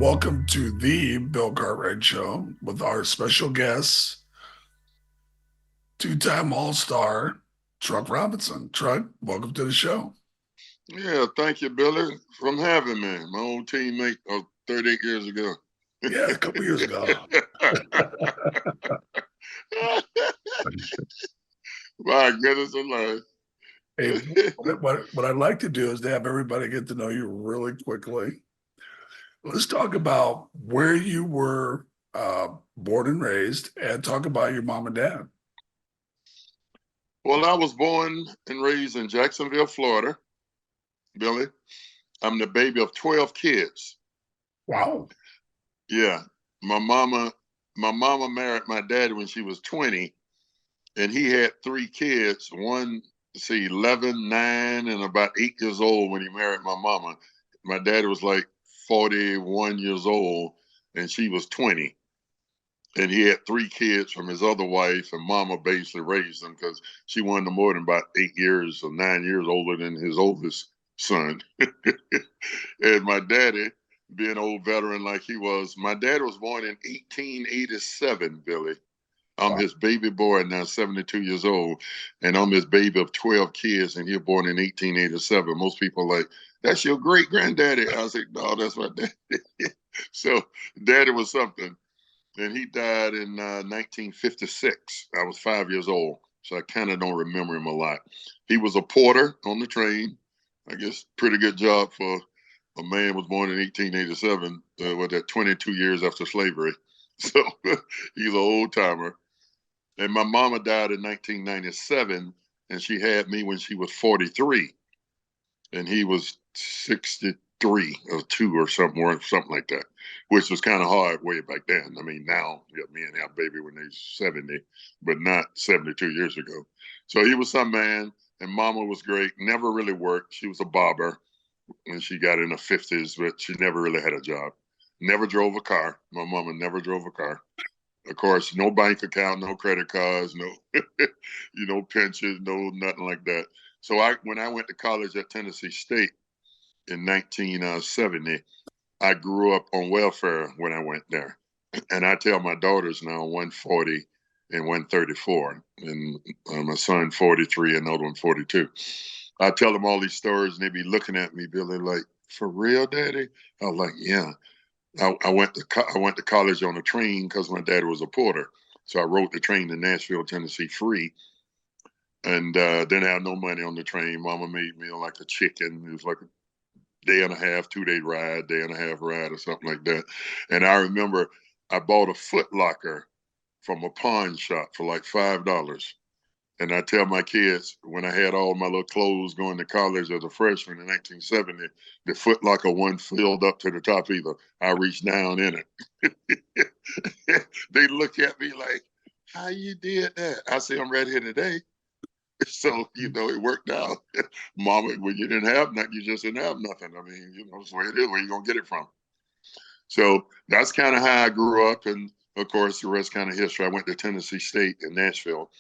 Welcome to the Bill Cartwright Show with our special guest, two-time All-Star Truck Robinson. Truck, welcome to the show. Yeah, thank you, Billy, for having me. My old teammate of 38 years ago. Yeah, a couple years ago. My goodness alive. Hey, what I'd like to do is to have everybody get to know you really quickly. Let's talk about where you were born and raised, and talk about your mom and dad. Well, I was born and raised in Jacksonville, Florida, Billy. I'm the baby of 12 kids. Wow. Yeah. My mama married my dad when she was 20, and he had three kids. One, 11, 9, and about 8 years old when he married my mama. My dad was like 41 years old, and she was 20. And he had three kids from his other wife, and mama basically raised them because she wasn't more than about 8 years or 9 years older than his oldest son. And my daddy, being an old veteran like he was, my dad was born in 1887, Billy. I'm Wow. his baby boy now, 72 years old, and I'm his baby of 12 kids, and he was born in 1887. Most people are like, that's your great granddaddy. I was like, no, that's my daddy. So daddy was something. And he died in 1956. I was 5 years old, so I kind of don't remember him a lot. He was a porter on the train. I guess pretty good job for a man who was born in 1887, with that 22 years after slavery. So he's an old timer. And my mama died in 1997, and she had me when she was 43, and he was 63 or 2 or something like that, which was kind of hard way back then. I mean, now me and have baby when they're 70, but not 72 years ago. So he was some man, and mama was great. Never really worked. She was a barber when she got in her 50s, but she never really had a job. Never drove a car. My mama never drove a car. Of course, no bank account, no credit cards, no, pensions, no nothing like that. So when I went to college at Tennessee State in 1970, I grew up on welfare when I went there. And I tell my daughters now, 140 and 134, and my son 43 and another one 42. I tell them all these stories, and they be looking at me, Billy, like, for real, Daddy? I was like, yeah. I went to college on a train because my dad was a porter. So I rode the train to Nashville, Tennessee, free. And then I had no money on the train. Mama made me like a chicken. It was like a day and a half, 2 day ride, day and a half ride, or something like that. And I remember I bought a Foot Locker from a pawn shop for like $5. And I tell my kids, when I had all my little clothes going to college as a freshman in 1970, the Foot Locker one filled up to the top either. I reached down in it. They look at me like, how you did that? I say, I'm right here today. So, it worked out. Mama, when you didn't have nothing, you just didn't have nothing. I mean, that's the way it is. Where you going to get it from? So that's kind of how I grew up. And of course, the rest kind of history. I went to Tennessee State in Nashville.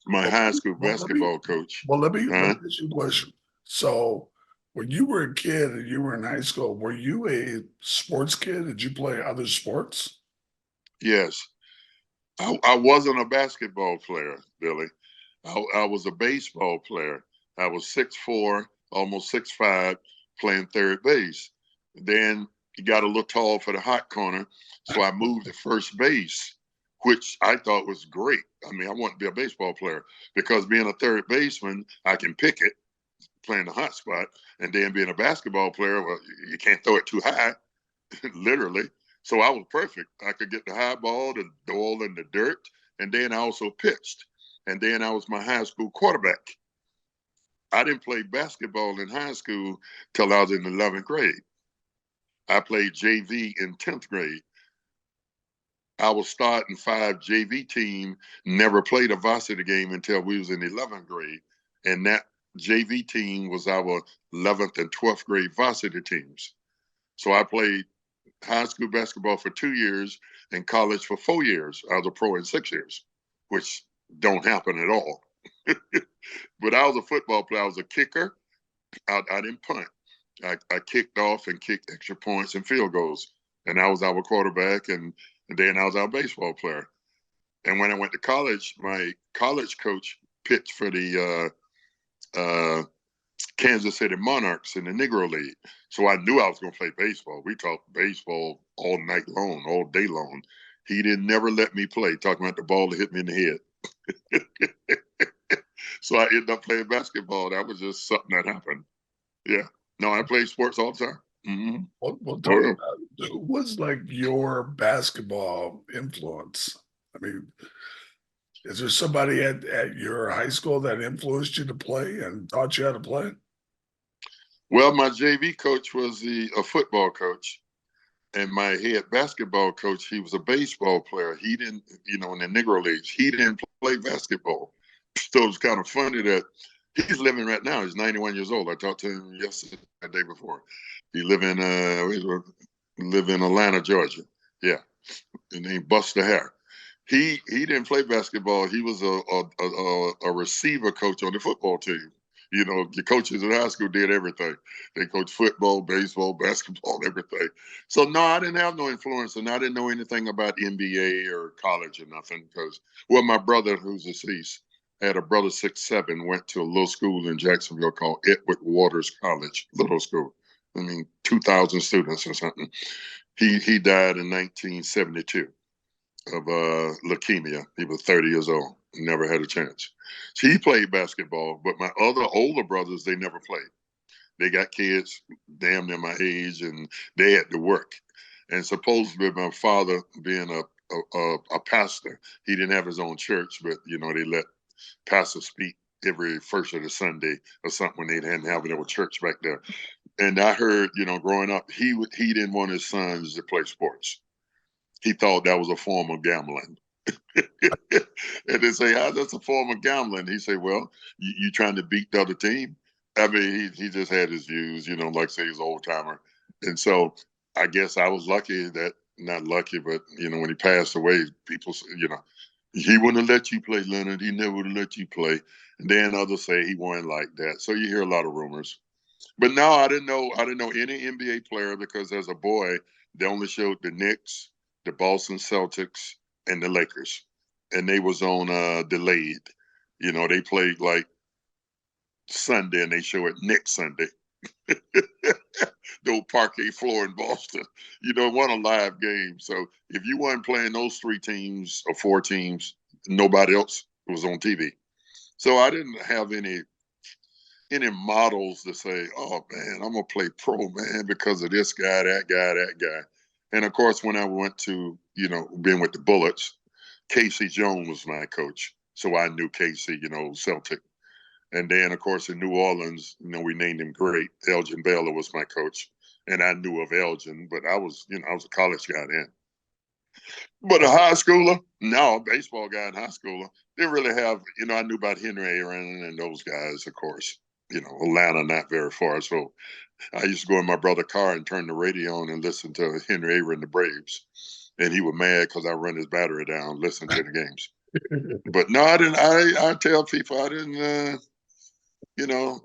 My Well, high school well, let me basketball coach. let me ask you a question. So, when you were a kid and you were in high school, were you a sports kid? Did you play other sports? Yes. I wasn't a basketball player, Billy. I was a baseball player. I was 6'4", almost 6'5", playing third base. Then he got a little tall for the hot corner, so I moved to first base, which I thought was great. I mean, I wanted to be a baseball player because being a third baseman, I can pick it, playing the hot spot, and then being a basketball player, well, you can't throw it too high, literally. So I was perfect. I could get the high ball, the ball in the dirt, and then I also pitched. And then I was my high school quarterback. I didn't play basketball in high school till I was in 11th grade. I played JV in 10th grade. I was starting 5 JV team, never played a varsity game until we was in 11th grade. And that JV team was our 11th and 12th grade varsity teams. So I played high school basketball for 2 years and college for 4 years. I was a pro in 6 years, which don't happen at all. But I was a football player. I was a kicker. I didn't punt. I kicked off and kicked extra points and field goals. and I was our quarterback, and then I was our baseball player. And when I went to college, my college coach pitched for the Kansas City Monarchs in the Negro League. So I knew I was going to play baseball. We talked baseball all night long, all day long. He didn't never let me play, talking about the ball that hit me in the head. So I ended up playing basketball. That was just something that happened. Yeah. No, I played sports all the time. Mm-hmm. We'll talk about who was like your basketball influence. I mean, is there somebody at your high school that influenced you to play and taught you how to play? Well, my JV coach was a football coach, and my head basketball coach, he was a baseball player. He didn't, in the Negro Leagues, he didn't play basketball. So it's kind of funny that he's living right now. He's 91 years old. I talked to him yesterday, the day before. He live in Atlanta, Georgia. Yeah, and he Buster Hare. He didn't play basketball. He was a receiver coach on the football team. The coaches in high school did everything. They coached football, baseball, basketball, everything. So no, I didn't have no influence, and I didn't know anything about NBA or college or nothing. Because, well, my brother, who's deceased, had a brother 6'7", went to a little school in Jacksonville called Edward Waters College, little school. I mean, 2,000 students or something. He died in 1972 of leukemia. He was 30 years old. Never had a chance. So he played basketball, but my other older brothers, they never played. They got kids damn near my age, and they had to work. And supposedly my father, being a pastor, he didn't have his own church, but they let pastors speak every first of the Sunday or something when they didn't have a church back there. And I heard, growing up, he didn't want his sons to play sports. He thought that was a form of gambling. And they say, "How's that's a form of gambling?" He said, "Well, you trying to beat the other team." I mean, he just had his views, like say he's an old timer. And so I guess I was lucky that, not lucky, but when he passed away, people, he wouldn't have let you play, Leonard. He never would have let you play. And then others say he wasn't like that. So you hear a lot of rumors. But no, I didn't know any NBA player, because as a boy, they only showed the Knicks, the Boston Celtics, and the Lakers. And they was on delayed. They played like Sunday, and they show it next Sunday. The old parquet floor in Boston. It wasn't a live game. So if you weren't playing those 3 teams or 4 teams, nobody else was on TV. So I didn't have any models to say, "Oh man, I'm gonna play pro, man, because of this guy, that guy, that guy." And of course, when I went to, being with the Bullets, Casey Jones was my coach. So I knew Casey, Celtic. And then, of course, in New Orleans, we named him Great. Elgin Baylor was my coach. And I knew of Elgin, but I was a college guy then. But a high schooler, no, a baseball guy in high schooler, didn't really have, I knew about Henry Aaron and those guys, of course. Atlanta, not very far. So I used to go in my brother's car and turn the radio on and listen to Henry Aaron and the Braves. And he was mad because I run his battery down, listen to the games. But no, I didn't. I tell people I didn't,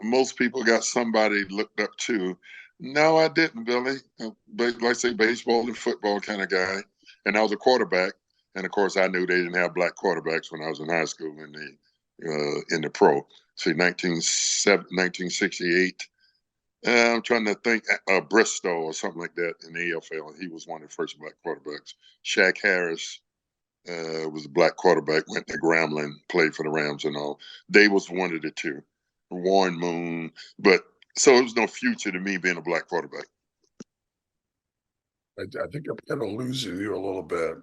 most people got somebody looked up to. No, I didn't, Billy. Like I say, baseball and football kind of guy. And I was a quarterback. And of course, I knew they didn't have black quarterbacks when I was in high school in the pro. See, 1968. I'm trying to think, Bristol or something like that in the AFL. He was one of the first black quarterbacks. Shaq Harris was a black quarterback, went to Grambling, played for the Rams and all. They was one of the 2. Warren Moon. But so it was no future to me being a black quarterback. I think I'm kind of losing you a little bit.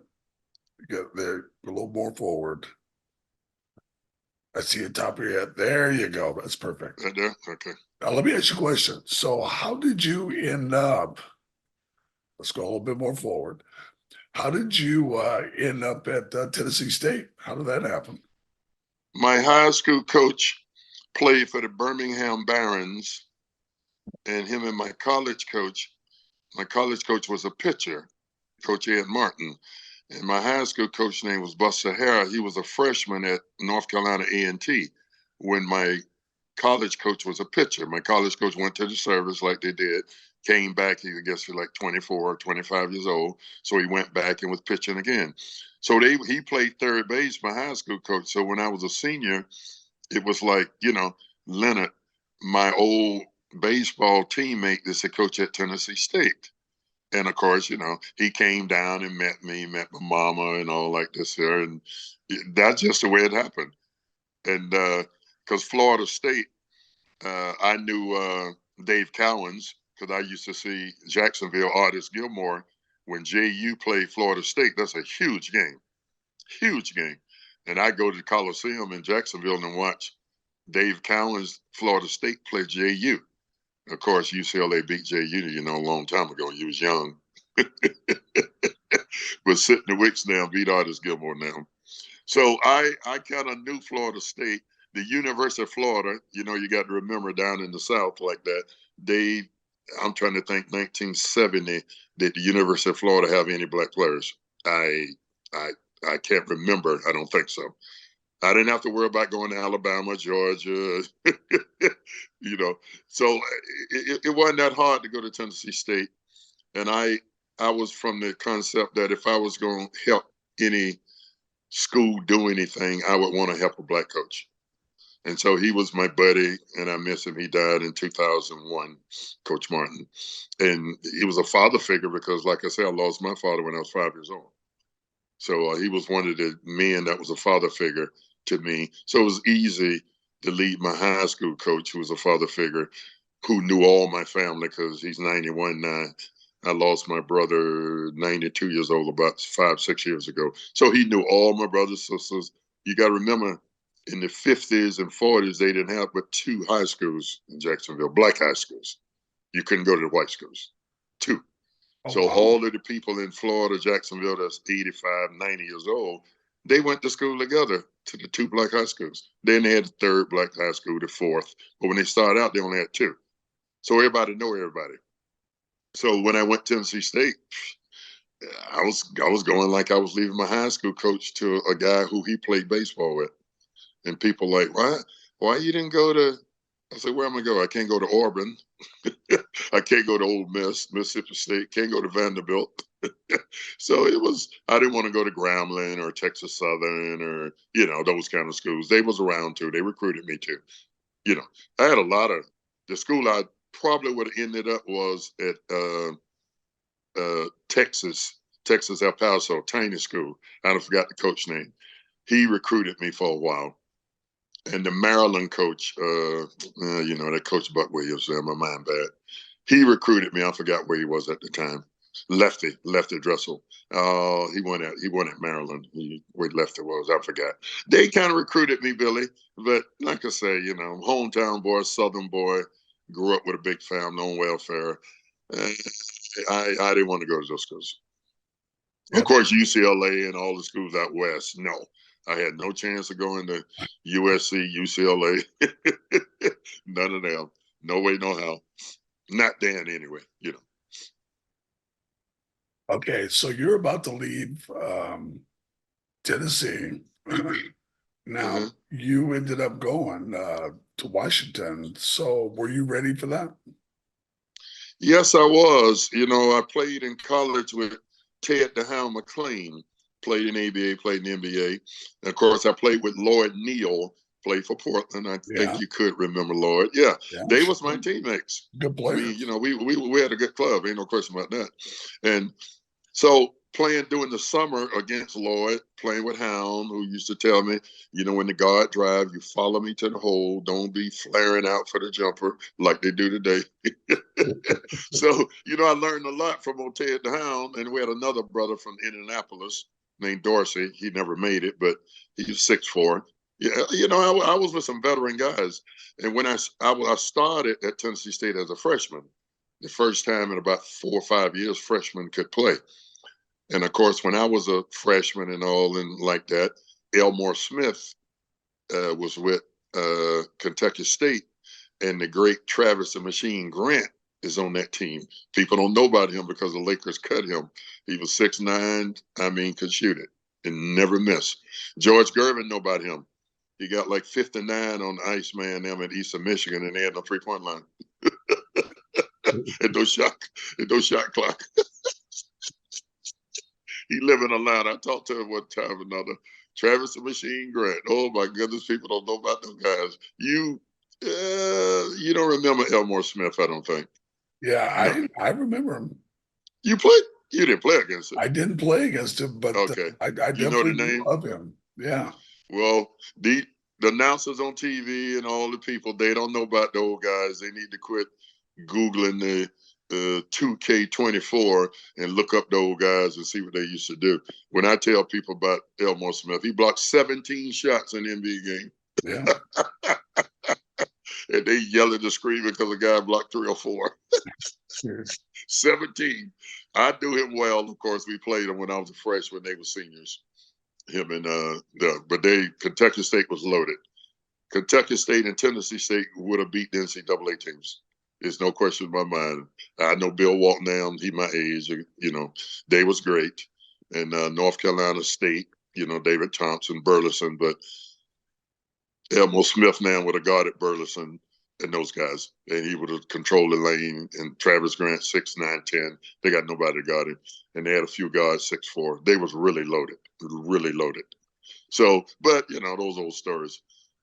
Get there a little more forward. I see the top of your head. There you go. That's perfect. Right there? Okay. Now let me ask you a question. So how did you end up? Let's go a little bit more forward. How did you end up at Tennessee State? How did that happen? My high school coach played for the Birmingham Barons, and him and my college coach was a pitcher, Coach Ed Martin. And my high school coach name was Buster Hare. He was a freshman at North Carolina A&T when my college coach was a pitcher. My college coach went to the service like they did, came back, he, I guess, he was like 24 or 25 years old. So he went back and was pitching again. So he played third base, my high school coach. So when I was a senior, it was like, you know, Leonard, my old baseball teammate that's a coach at Tennessee State. And of course, you know, he came down and met me, met my mama and all like this here. And that's just the way it happened. And because Florida State, I knew Dave Cowens because I used to see Jacksonville Artist Gilmore when JU played Florida State. That's a huge game, huge game. And I go to the Coliseum in Jacksonville and watch Dave Cowens, Florida State play JU. Of course, UCLA beat JU, you know, a long time ago. You was young. But sitting the Wicks now beat Artist Gilmore now. So I kind of knew Florida State. The University of Florida, you know, you got to remember down in the South like that, I'm trying to think 1970, did the University of Florida have any black players? I can't remember. I don't think so. I didn't have to worry about going to Alabama, Georgia, you know. So it wasn't that hard to go to Tennessee State. And I was from the concept that if I was going to help any school do anything, I would want to help a black coach. And so he was my buddy, and I miss him. He died in 2001, Coach Martin. And he was a father figure because, like I said, I lost my father when I was 5 years old. So he was one of the men that was a father figure to me. So it was easy to lead my high school coach, who was a father figure, who knew all my family because he's 91 now. I lost my brother 92 years old about 5-6 years ago. So he knew all my brothers, sisters. You got to remember, in the 50s and 40s, they didn't have but 2 high schools in Jacksonville, black high schools. You couldn't go to the white schools. 2. Oh, So wow. all of the people in Florida, Jacksonville, that's 85, 90 years old, they went to school together to the 2 black high schools. Then they had the 3rd black high school, the 4th. But when they started out, they only had 2. So everybody know everybody. So when I went to Tennessee State, I was going like I was leaving my high school coach to a guy who he played baseball with. And people like, why you didn't go to, I said, where am I going? I can't go to Auburn. I can't go to Ole Miss, Mississippi State, can't go to Vanderbilt. So I didn't want to go to Grambling or Texas Southern or, you know, those kind of schools. They was around too. They recruited me too. You know, I had a lot of, the school I probably would have ended up was at Texas El Paso, tiny school. I forgot the coach name. He recruited me for a while. And the Maryland coach, you know, that Coach Buck Williams, my mind bad. He recruited me. I forgot where he was at the time. Lefty Dressel. He went at Maryland. Where Lefty was, I forgot. They kind of recruited me, Billy. But like I say, you know, hometown boy, Southern boy, grew up with a big family on welfare. I didn't want to go to those schools. Of course, UCLA and all the schools out west, no. I had no chance of going to USC, UCLA. None of them. No way, no how. Not then, anyway, you know. Okay, so you're about to leave Tennessee. Now, you ended up going to Washington. So were you ready for that? Yes, I was. You know, I played in college with Ted the Hound McLean, played in ABA, played in the NBA. And of course, I played with Lloyd Neal, played for Portland. I think you could remember Lloyd. Yeah, they was my teammates. Good players. You know, we had a good club. Ain't no question about that. And so playing during the summer against Lloyd, playing with Hound, who used to tell me, you know, when the guard drive, you follow me to the hole. Don't be flaring out for the jumper like they do today. So, you know, I learned a lot from old Ted the Hound. And we had another brother from Indianapolis named Dorsey. He never made it, but he was 6'4". Yeah, you know, I was with some veteran guys. And when I started at Tennessee State as a freshman, the first time in about 4 or 5 years, freshmen could play. And of course, when I was a freshman and all and like that, Elmore Smith was with Kentucky State, and the great Travis the Machine Grant is on that team. People don't know about him because the Lakers cut him. He was 6'9", I mean, could shoot it and never miss. George Gervin know about him. He got like 59 on the Iceman them in Eastern Michigan, and they had no 3-point line. and no shot clock. He living a line. I talked to him one time or another. Travis the Machine Grant. Oh my goodness, people don't know about those guys. You don't remember Elmore Smith, I don't think. Yeah, No. I remember him. You played? You didn't play against him. I didn't play against him, but okay. I You know the definitely name? knew of him. Yeah. Well, the announcers on TV and all the people, they don't know about the old guys. They need to quit Googling the 2K24 and look up the old guys and see what they used to do. When I tell people about Elmore Smith, he blocked 17 shots in the NBA game. Yeah. And they yelling and screaming because the guy blocked 3 or 4. 17. I knew him well. Of course, we played him when I was a freshman. They were seniors. Him and but Kentucky State was loaded. Kentucky State and Tennessee State would have beat the NCAA teams. There's no question in my mind. I know Bill Walton now, he my age, they was great. And North Carolina State, David Thompson, Burleson, but Elmo Smith now would have guarded Burleson and those guys. And he would have controlled the lane. And Travis Grant, 6'9", 10. They got nobody to guard him. And they had a few guards, 6'4". They was really loaded, really loaded. So, but, those old stories.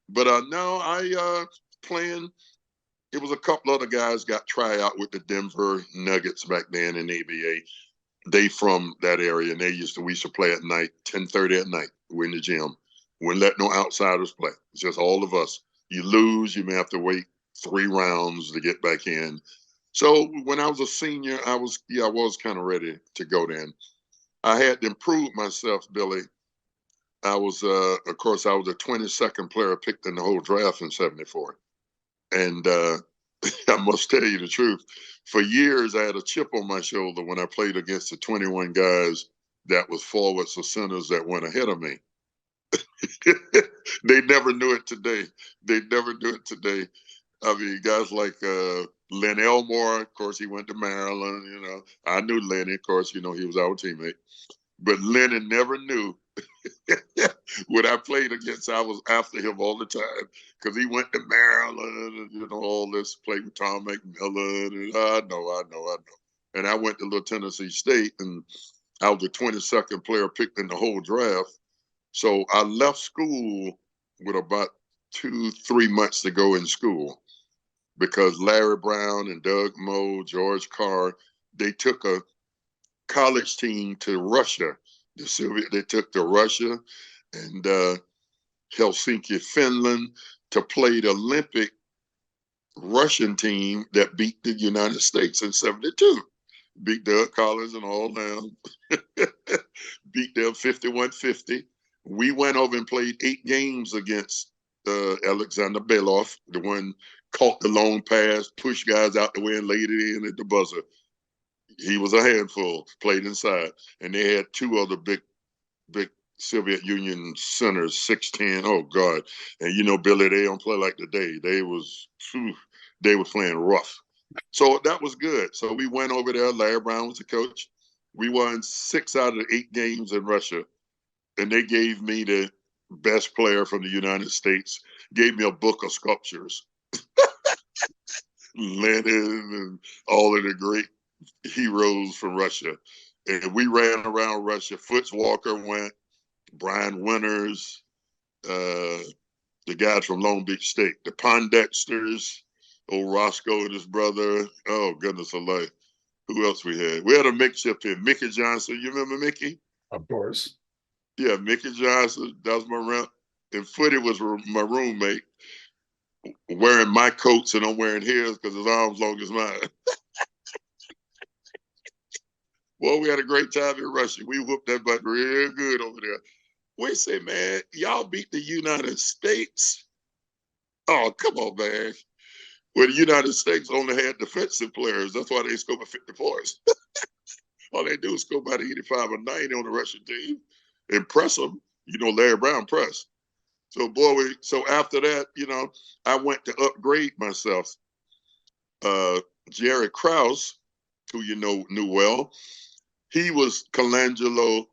But no, I playing. It was a couple other guys got tryout with the Denver Nuggets back then in the ABA. They from that area, and we used to play at night, 10:30 at night. We're in the gym. Wouldn't let no outsiders play. It's just all of us. You lose, you may have to wait 3 rounds to get back in. So when I was a senior, I was kind of ready to go then. I had to improve myself, Billy. I was, of course, I was the 22nd player picked in the whole draft in '74. And I must tell you the truth. For years, I had a chip on my shoulder when I played against the 21 guys that was forwards or centers that went ahead of me. They never knew it today. They never knew it today. I mean, guys like Len Elmore, of course, he went to Maryland. I knew Lenny, of course, he was our teammate. But Lenny never knew when I played against, I was after him all the time because he went to Maryland and all this, played with Tom McMillan. And I know. And I went to Little Tennessee State, and I was the 22nd player picked in the whole draft. So I left school with about 2-3 months to go in school because Larry Brown and Doug Moe, George Carr, they took a college team to Russia. They took to Russia and Helsinki, Finland, to play the Olympic Russian team that beat the United States in '72. Beat Doug Collins and all them. Beat them 51-50. We went over and played 8 games against Alexander Belov, the one caught the long pass, pushed guys out the way and laid it in at the buzzer. He was a handful, played inside. And they had 2 other big Soviet Union centers, 6'10". Oh God! And Billy, they don't play like today. They was playing rough. So that was good. So we went over there. Larry Brown was the coach. We won 6 out of the 8 games in Russia, and they gave me the best player from the United States. Gave me a book of sculptures, Lenin and all of the great heroes from Russia. And we ran around Russia. Fritz Walker went, Brian Winters, the guys from Long Beach State, the Pondexters, old Roscoe and his brother. Oh, goodness alive. Who else we had? We had a makeshift here. Mickey Johnson. You remember Mickey? Of course. Yeah, Mickey Johnson. That was my rep. And Footy was my roommate, wearing my coats and I'm wearing his because his arms long as mine. Well, we had a great time in Russia. We whooped that butt real good over there. We say, man, y'all beat the United States. Oh, come on, man. Well, the United States only had defensive players. That's why they scored 50 points. All they do is score about 85 or 90 on the Russian team and press them. Larry Brown pressed. So, so after that, I went to upgrade myself. Jerry Krause, who knew well, he was Colangelo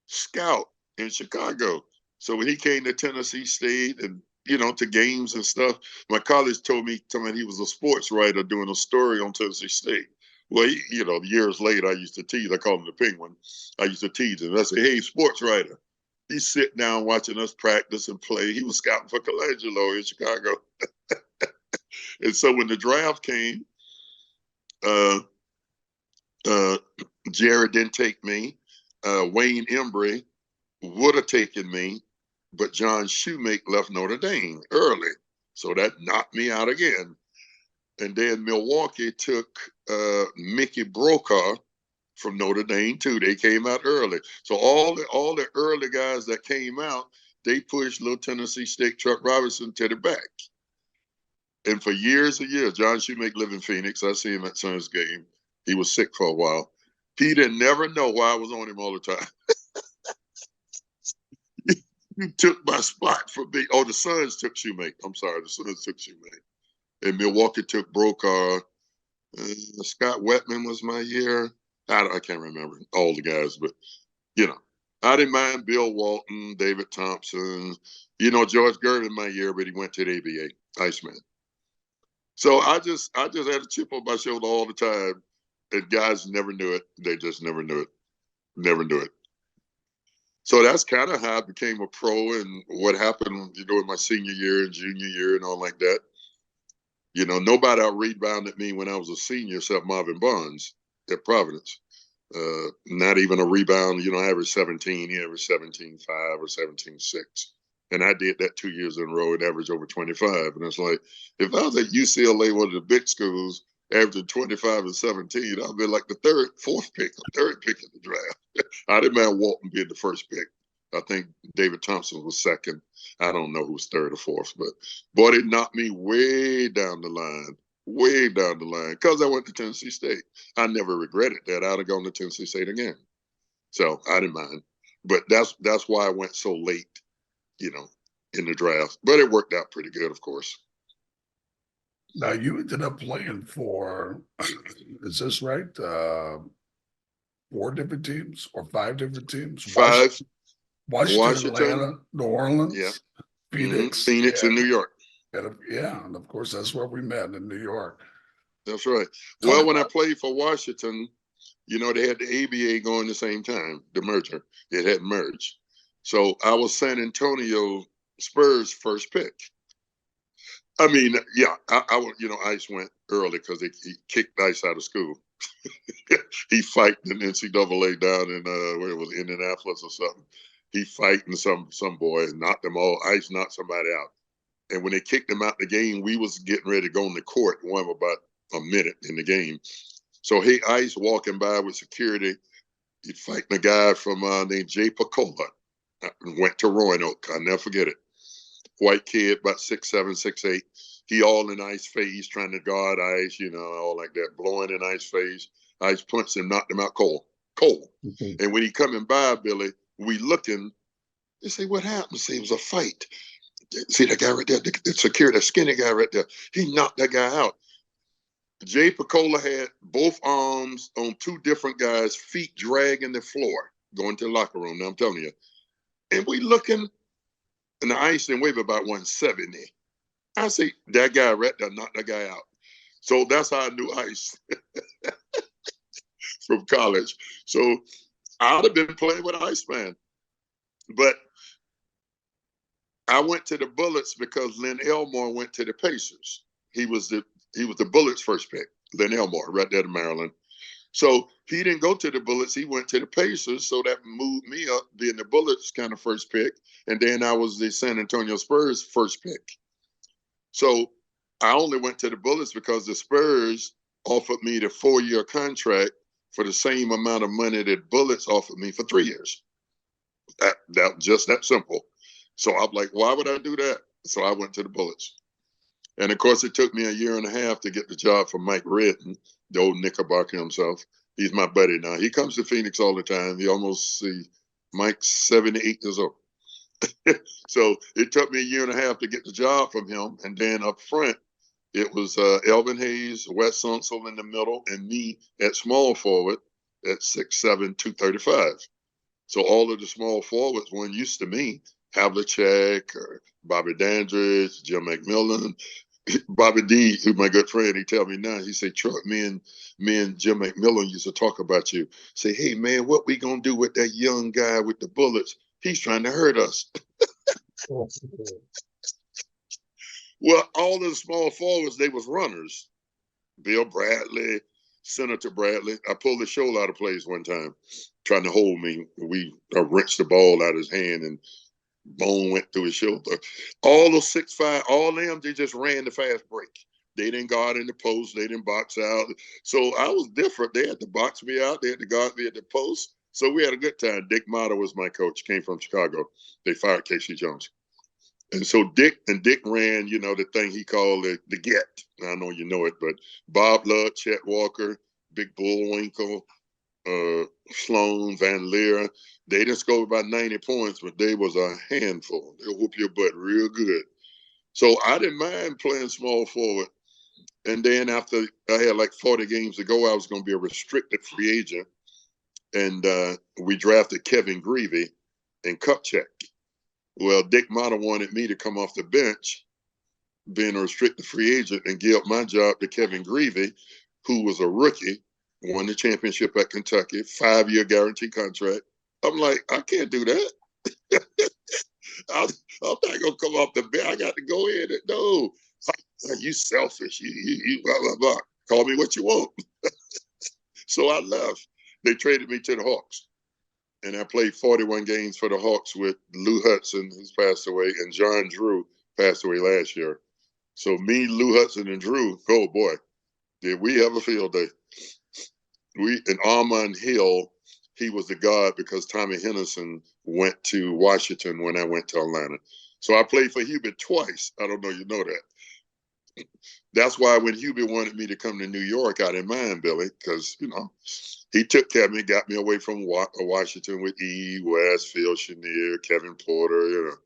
scout in Chicago. So when he came to Tennessee State and to games and stuff. My college told me he was a sports writer doing a story on Tennessee State. Well, years later, I used to tease. I called him the Penguin. I used to tease him. I said, "Hey, sports writer." He's sitting down watching us practice and play. He was scouting for Colangelo in Chicago. And so when the draft came, uh, Jared didn't take me. Wayne Embry would have taken me, but John Shoemake left Notre Dame early. So that knocked me out again. And then Milwaukee took Mickey Brokaw from Notre Dame too. They came out early. So all the early guys that came out, they pushed little Tennessee State Chuck Robinson to the back. And for years and years, John Shoemake lived in Phoenix. I see him at Suns game. He was sick for a while. He didn't never know why I was on him all the time. He took my spot from me. Oh, the Suns took Shoemake. I'm sorry, the Suns took Shoemake. And Milwaukee took Brokaw. Scott Wetman was my year. I can't remember all the guys, but I didn't mind Bill Walton, David Thompson, George Gervin my year, but he went to the ABA, Iceman. So I just had a chip on my shoulder all the time, and guys never knew it. They just never knew it. Never knew it. So that's kind of how I became a pro, and what happened, in my senior year and junior year and all like that. Nobody out rebounded me when I was a senior except Marvin Bonds at Providence. Not even a rebound, average 17. He averaged 17.5 or 17.6. And I did that 2 years in a row and averaged over 25. And it's like, if I was at UCLA, one of the big schools, averaging 25 and 17, I'd be like the fourth pick in the draft. I didn't mind Walton being the first pick. I think David Thompson was second. I don't know who was third or fourth, but boy, it knocked me way down the line, because I went to Tennessee State. I never regretted that. I'd have gone to Tennessee State again. So I didn't mind. But that's why I went so late, in the draft. But it worked out pretty good, of course. Now you ended up playing for, is this right? 4 different teams or 5 different teams? 5. Washington, Atlanta, New Orleans, yeah. Phoenix, Phoenix, and New York. And of course, that's where we met, in New York. That's right. Well, when I played for Washington, they had the ABA going the same time, the merger. It had merged. So I was San Antonio Spurs' first pick. I mean, yeah, Ice went early because he kicked Ice out of school. He fighting in NCAA down in where it was, Indianapolis or something. He fighting some boy and knocked them all. Ice knocked somebody out. And when they kicked him out the game, we was getting ready to go in the court. One about a minute in the game. So Ice walking by with security. He fighting a guy from named Jay Picola. Went to Roanoke. I'll never forget it. White kid, about 6'7", 6'8". He all in Ice face, trying to guard Ice, all like that, blowing in Ice face. Ice punched him, knocked him out cold. Mm-hmm. And when he coming by, Billy, we looking, they say, what happened? Say, it was a fight. See that guy right there, the security, the skinny guy right there. He knocked that guy out. Jay Picola had both arms on 2 different guys, feet dragging the floor, going to the locker room. Now I'm telling you. And we looking, and the Ice didn't weigh about 170. I say, that guy right there knocked that guy out. So that's how I knew Ice from college. So I'd have been playing with Iceman. But I went to the Bullets because Len Elmore went to the Pacers. He was the Bullets' first pick, Len Elmore, right there in Maryland. So he didn't go to the Bullets. He went to the Pacers. So that moved me up being the Bullets kind of first pick. And then I was the San Antonio Spurs first pick. So I only went to the Bullets because the Spurs offered me the 4-year contract for the same amount of money that Bullets offered me for 3 years. That just that simple. So I'm like, why would I do that? So I went to the Bullets. And of course, it took me a year and a half to get the job from Mike Redden, the old Knickerbocker himself. He's my buddy now. He comes to Phoenix all the time. Mike's 78 years old. So it took me a year and a half to get the job from him. And then up front, it was Elvin Hayes, Wes Unseld in the middle, and me at small forward at 6'7", 235. So all of the small forwards weren't used to me. Havlicek or Bobby Dandridge, Jim McMillan. Bobby D, who's my good friend, he tell me now, he say, Truck, me and Jim McMillan used to talk about you. Say, hey man, what we gonna do with that young guy with the bullets? He's trying to hurt us. Well, all the small forwards, they was runners. Bill Bradley, Senator Bradley. I pulled the shoulder out of place one time, trying to hold me. We wrenched the ball out of his hand and bone went through his shoulder. All those 6'5", all them, they just ran the fast break. They didn't guard in the post. They didn't box out. So I was different. They had to box me out. They had to guard me at the post. So we had a good time. Dick Motta was my coach. Came from Chicago. They fired Casey Jones. And so Dick ran, the thing he called the get. I know you know it, but Bob Ludd, Chet Walker, Big Bullwinkle, Sloan, Van Leer, they didn't score about 90 points, but they was a handful. They'll whoop your butt real good. So I didn't mind playing small forward. And then after I had like 40 games to go, I was going to be a restricted free agent. And we drafted Kevin Greavy and Kupchak. Well, Dick Motta wanted me to come off the bench, being a restricted free agent, and give up my job to Kevin Greavy, who was a rookie, won the championship at Kentucky, 5-year guaranteed contract. I'm like, I can't do that. I'm not going to come off the bench. I got to go in. No, you selfish. You blah, blah, blah. Call me what you want. So I left. They traded me to the Hawks. And I played 41 games for the Hawks with Lou Hudson, who's passed away, and John Drew passed away last year. So me, Lou Hudson, and Drew, oh boy, did we have a field day. And Armand Hill, he was the guard because Tommy Henderson went to Washington when I went to Atlanta. So I played for Hubert twice. I don't know you know that. That's why when Hubert wanted me to come to New York, I didn't mind, Billy, because, he took care of me, got me away from Washington with E. West, Phil Chenier, Kevin Porter.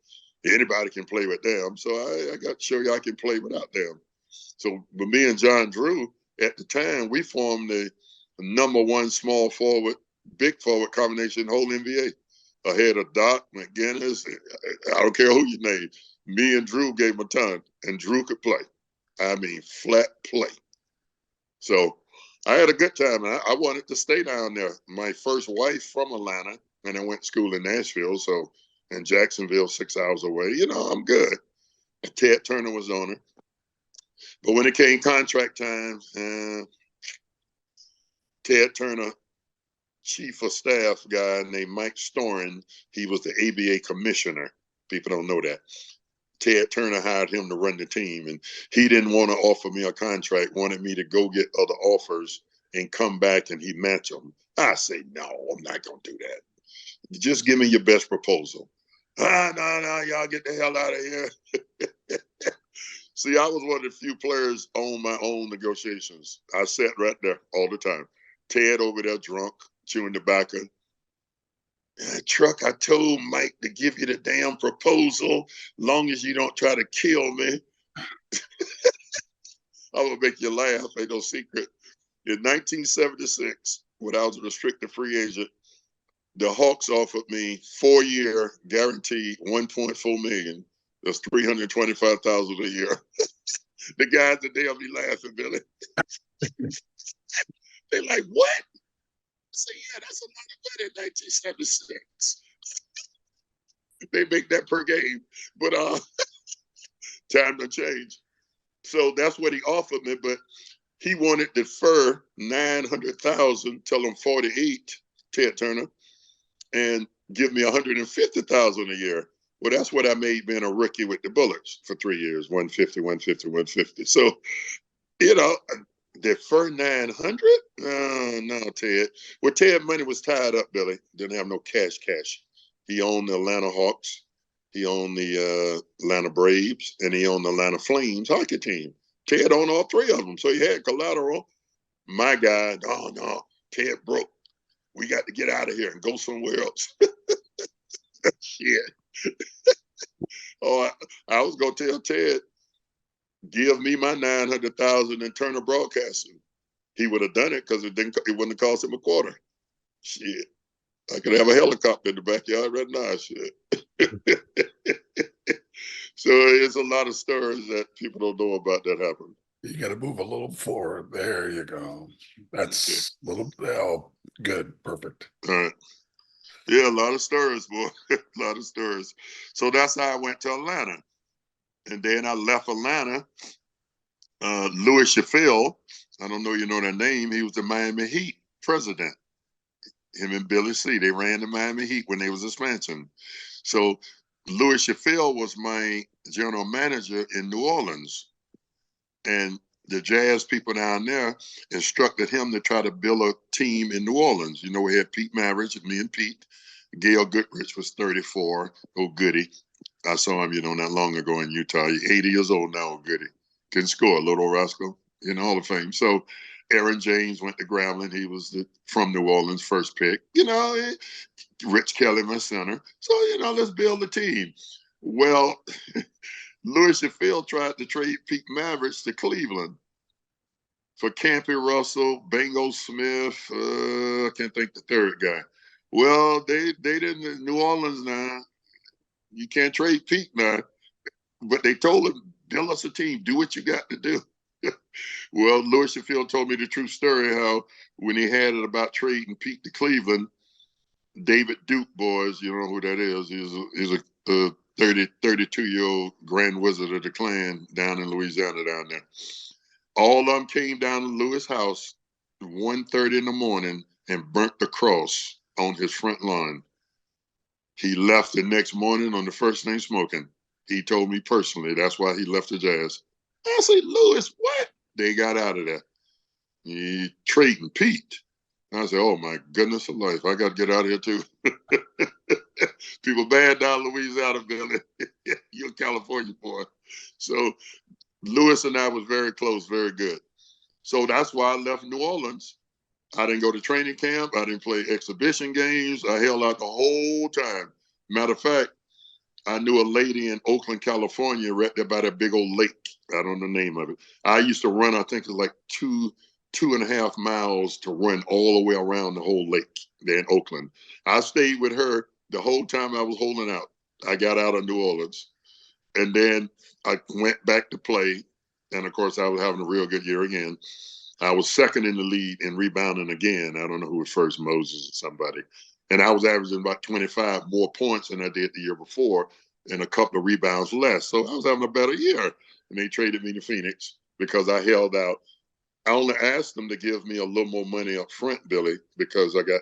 Anybody can play with them. So I got to show you I can play without them. So but me and John Drew, at the time, we formed the number one small forward, big forward combination in the whole NBA. Ahead of Doc, McGinnis, I don't care who you name. Me and Drew gave him a ton, and Drew could play. I mean, flat play. So I had a good time. I wanted to stay down there. My first wife from Atlanta, and I went to school in Nashville, so in Jacksonville, 6 hours away. I'm good. Ted Turner was on her. But when it came contract time, Ted Turner, chief of staff guy named Mike Storin, he was the ABA commissioner. People don't know that. Ted Turner hired him to run the team, and he didn't want to offer me a contract, wanted me to go get other offers and come back and he match them. I say, no, I'm not going to do that. Just give me your best proposal. No, y'all get the hell out of here. See, I was one of the few players on my own negotiations. I sat right there all the time. Ted over there drunk, chewing tobacco. Truck, I told Mike to give you the damn proposal, long as you don't try to kill me. I'm going to make you laugh, ain't no secret. In 1976, when I was a restricted free agent, the Hawks offered me 4-year guaranteed $1.4 million. That's $325,000 a year. The guys they'll be laughing, Billy. They're like, what? I said, yeah, that's a lot of money in 1976. They make that per game. But time to change. So that's what he offered me, but he wanted to defer $900,000, tell him 48, Ted Turner, and give me $150,000 a year. Well, that's what I made being a rookie with the Bullets for 3 years, 150, 150, 150. So, defer 900? No, Ted. Well, Ted money was tied up, Billy. Didn't have no cash. He owned the Atlanta Hawks. He owned the Atlanta Braves, and he owned the Atlanta Flames hockey team. Ted owned all three of them, so he had collateral. My guy, oh no, Ted broke. We got to get out of here and go somewhere else. Shit. I was gonna tell Ted, give me my $900,000 and Turner Broadcasting. He would have done it because it wouldn't have cost him a quarter. Shit. I could have a helicopter in the backyard right now. Shit. So it's a lot of stories that people don't know about that happened. You got to move a little forward. There you go. Okay. That's a little, oh, good. Perfect. All right. Yeah, a lot of stories, boy. A lot of stories. So that's how I went to Atlanta. And then I left Atlanta. Louis Chaffel, I don't know you know that name. He was the Miami Heat president. Him and Billy C. They ran the Miami Heat when they was expansion. So Louis Chaffel was my general manager in New Orleans. And the jazz people down there instructed him to try to build a team in New Orleans. You know, we had Pete Maravich, me and Pete. Gail Goodrich was 34. Oh, goody. I saw him, not long ago in Utah. He's 80 years old now, oh, goody. Can score, little rascal, in Hall of Fame. So Aaron James went to Grambling. He was from New Orleans, first pick. Rich Kelly, my center. So, let's build a team. Well, Louis Chaffel tried to trade Pete Maravich to Cleveland for Campy Russell, Bango Smith. I can't think the third guy. Well, they didn't. New Orleans now. You can't trade Pete now. But they told him, build us a team. Do what you got to do. Well, Louis Chaffel told me the true story how when he had it about trading Pete to Cleveland, David Duke boys, you know who that is. He's a 32-year-old Grand Wizard of the Clan down in Louisiana down there. All of them came down to Louis' house 1:30 in the morning and burnt the cross on his front lawn. He left the next morning on the first thing smoking. He told me personally that's why he left the Jazz. I said, Louis, what? They got out of there. He trading Pete. I said, oh my goodness of life, I got to get out of here too. People bad down Louisiana, Billy. You're a California boy. So Louis and I was very close, very good. So that's why I left New Orleans. I didn't go to training camp. I didn't play exhibition games. I held out the whole time. Matter of fact, I knew a lady in Oakland, California, right there by that big old lake. I don't know the name of it. I used to run, I think it's like 2.5 miles to run all the way around the whole lake there in Oakland. I stayed with her the whole time I was holding out. I got out of New Orleans. And then I went back to play. And of course, I was having a real good year again. I was second in the lead in rebounding again. I don't know who was first, Moses or somebody. And I was averaging about 25 more points than I did the year before and a couple of rebounds less. So I was having a better year. And they traded me to Phoenix because I held out. I only asked them to give me a little more money up front, Billy, because I got,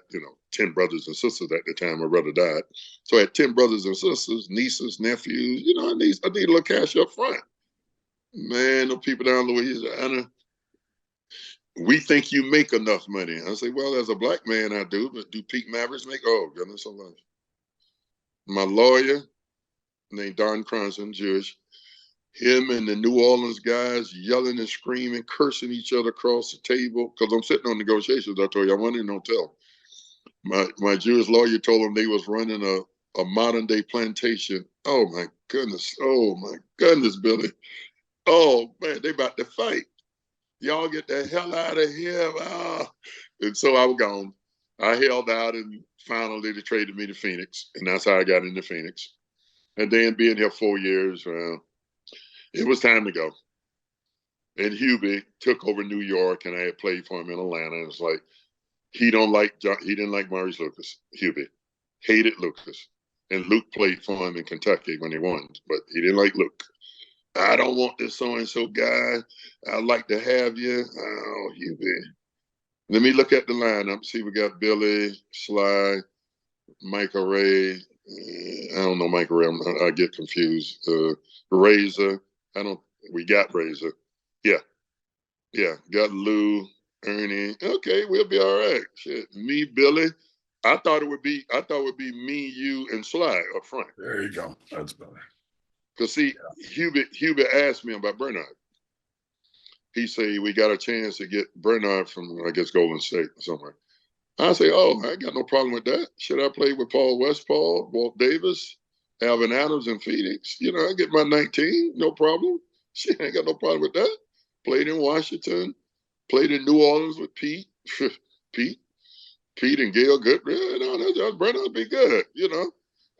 10 brothers and sisters at the time my brother died. So I had 10 brothers and sisters, nieces, nephews. I need a little cash up front. Man, the people down in Louisiana, we think you make enough money. I say, well, as a black man, I do, but do Pete Mavericks make? Oh, goodness alive. My lawyer, named Don Cronson, Jewish, him and the New Orleans guys yelling and screaming, cursing each other across the table. Because I'm sitting on negotiations. I told you, I wanted to don't tell. My Jewish lawyer told them they was running a modern day plantation. Oh my goodness. Oh my goodness, Billy. Oh man, they about to fight. Y'all get the hell out of here. Ah. And so I was gone. I held out and finally they traded me to Phoenix. And that's how I got into Phoenix. And then being here 4 years, it was time to go. And Hubie took over New York and I had played for him in Atlanta. It's like, he didn't like Maurice Lucas, Hubie. Hated Lucas. And Luke played for him in Kentucky when he won, but he didn't like Luke. I don't want this so-and-so guy. I'd like to have you. Oh, Hubie. Let me look at the lineup. See, we got Billy, Sly, Michael Ray. I don't know Michael Ray. I get confused. Razor. We got Razor. Yeah. Got Lou, Ernie. Okay, we'll be all right. Shit. Me, Billy. I thought it would be me, you, and Sly up front. There you go. That's better. Because see, Hubert asked me about Bernard. He said we got a chance to get Bernard from, I guess, Golden State or somewhere. I say, oh, I got no problem with that. Should I play with Paul Westphal, Walt Davis, Alvin Adams, and Phoenix? I get my 19, no problem. Shit, I ain't got no problem with that. Played in Washington, played in New Orleans with Pete. Pete. Pete and Gail, good. That Brennan be good.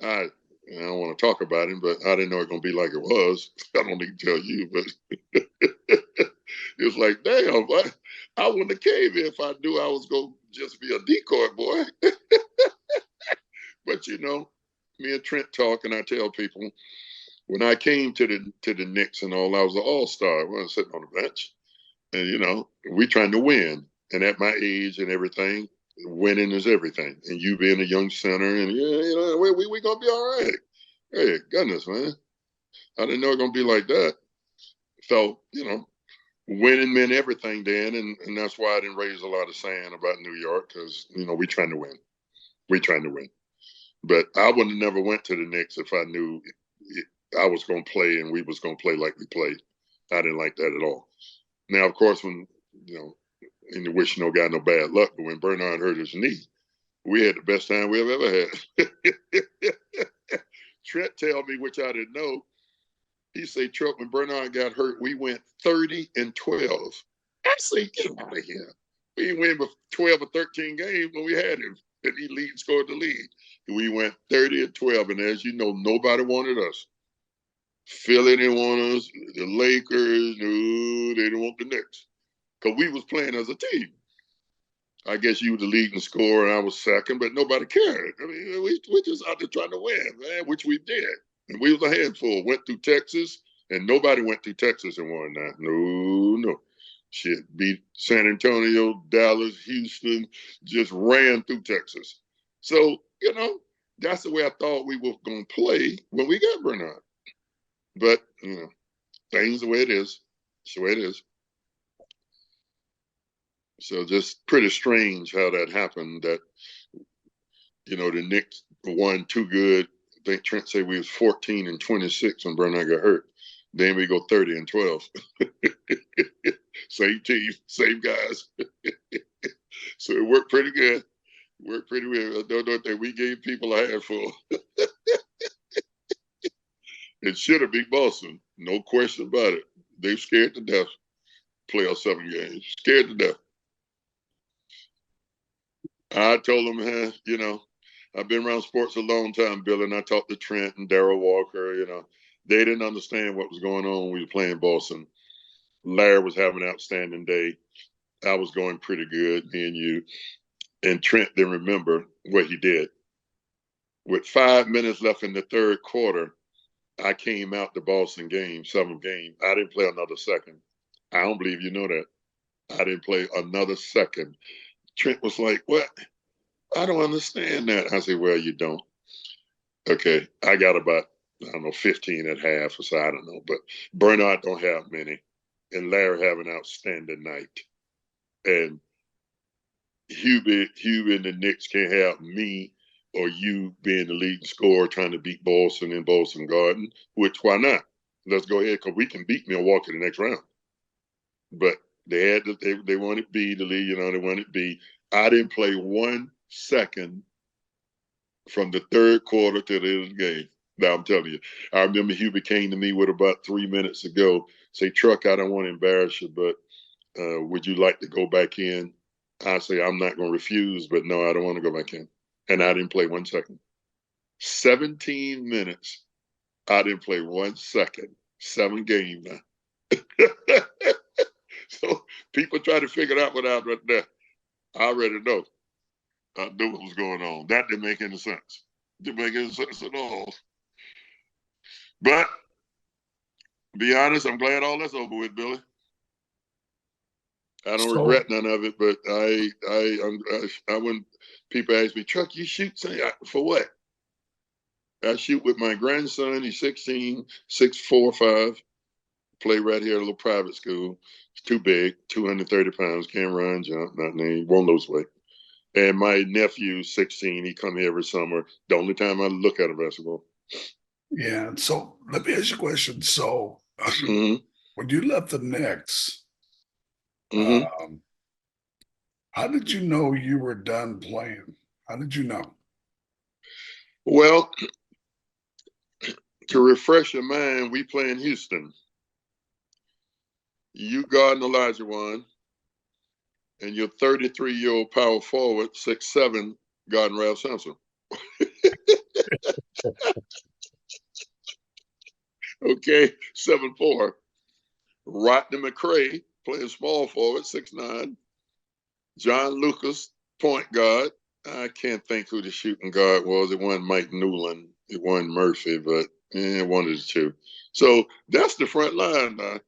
I don't want to talk about him, but I didn't know it was gonna be like it was. I don't need to tell you, but it was like, damn, I wouldn't have came here if I knew I was gonna just be a decoy boy. But me and Trent talk, and I tell people when I came to the Knicks and all, I was an all-star. I wasn't sitting on the bench, and we trying to win. And at my age and everything, winning is everything. And you being a young center, and we gonna be all right. Hey, goodness, man, I didn't know it was gonna be like that. So winning meant everything then, and that's why I didn't raise a lot of sand about New York, because we trying to win. We trying to win. But I would have never went to the Knicks if I knew I was going to play and we was going to play like we played. I didn't like that at all. Now, of course, when and you wish no guy no bad luck, but when Bernard hurt his knee, we had the best time we've ever had. Trent tell me, which I didn't know. He say, Trent, when Bernard got hurt, we went 30-12. I say, get out of here. We didn't win 12 or 13 games when we had him, and he scored the lead. And we went 30-12, and as you know, nobody wanted us. Philly didn't want us. The Lakers, no, they didn't want the Knicks, because we was playing as a team. I guess you were the leading scorer, and I was second, but nobody cared. I mean, we just out there trying to win, man, which we did. And we was a handful. Went through Texas, and nobody went through Texas and won that. No. Shit, beat San Antonio, Dallas, Houston, just ran through Texas. So, that's the way I thought we were going to play when we got Bernard. But, things the way it is. It's the way it is. So just pretty strange how that happened, that, the Knicks won too good. I think Trent said we was 14-26 when Bernard got hurt. Then we go 30-12. Same team, same guys. So it worked pretty good. Worked pretty well. I don't think we gave people a handful. It should have beat Boston. No question about it. They scared to death. Playoff 7 games. Scared to death. I told them, I've been around sports a long time, Bill, and I talked to Trent and Darryl Walker. They didn't understand what was going on when we were playing Boston. Larry was having an outstanding day. I was going pretty good, me and you. And Trent didn't remember what he did. With 5 minutes left in the third quarter, I came out the Boston game, 7th game. I didn't play another second. I don't believe you know that. I didn't play another second. Trent was like, what? I don't understand that. I said, well, you don't. Okay, I got about, 15 at half, or so, I don't know. But Bernard don't have many. And Larry have an outstanding night. And Hubie and the Knicks can't have me or you being the leading scorer trying to beat Boston in Boston Garden, which why not? Let's go ahead, because we can beat Milwaukee the next round. But they wanted B to lead, they wanted B. I didn't play 1 second from the third quarter to the end of the game. Now I'm telling you, I remember Hubie came to me with about 3 minutes to go. Say, Truck, I don't want to embarrass you, but would you like to go back in? I say, I'm not going to refuse, but no, I don't want to go back in. And I didn't play 1 second. 17 minutes. I didn't play 1 second. 7 games now. So people try to figure out what I was right there. I already know. I knew what was going on. That didn't make any sense. Didn't make any sense at all. But to be honest, I'm glad all that's over with, Billy. I don't regret none of it, but I when people ask me, Chuck, you shoot for what? I shoot with my grandson. He's 16, 6'4", 5. Play right here at a little private school. He's too big, 230 pounds, can't run, jump, nothing. He won't lose weight. And my nephew, 16, he come here every summer. The only time I look at a basketball. Yeah. So let me ask you a question. So when you left the Knicks, how did you know you were done playing? How did you know? Well, to refresh your mind, we play in Houston. You guard and Elijah won. and your 33-year-old power forward, 6'7", guarding Ralph Sampson. Okay, 7'4". Rodney McCray, playing small forward, 6'9". John Lucas, point guard. I can't think who the shooting guard was. It wasn't Mike Newland. It wasn't Murphy, but one of the two. So that's the front line now.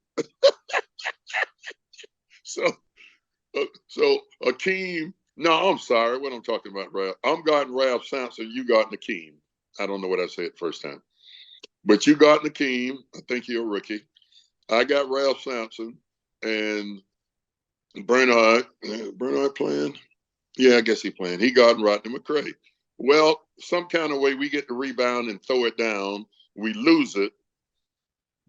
So Akeem. No, I'm sorry. What I'm talking about, Ralph. I'm guarding Ralph Sampson. You guarding Akeem. I don't know what I said the first time. But you guarding Akeem. I think you're a rookie. I got Ralph Sampson and Bernard. Bernard playing? Yeah, I guess he playing. He guarding Rodney McCray. Well, some kind of way we get the rebound and throw it down. We lose it.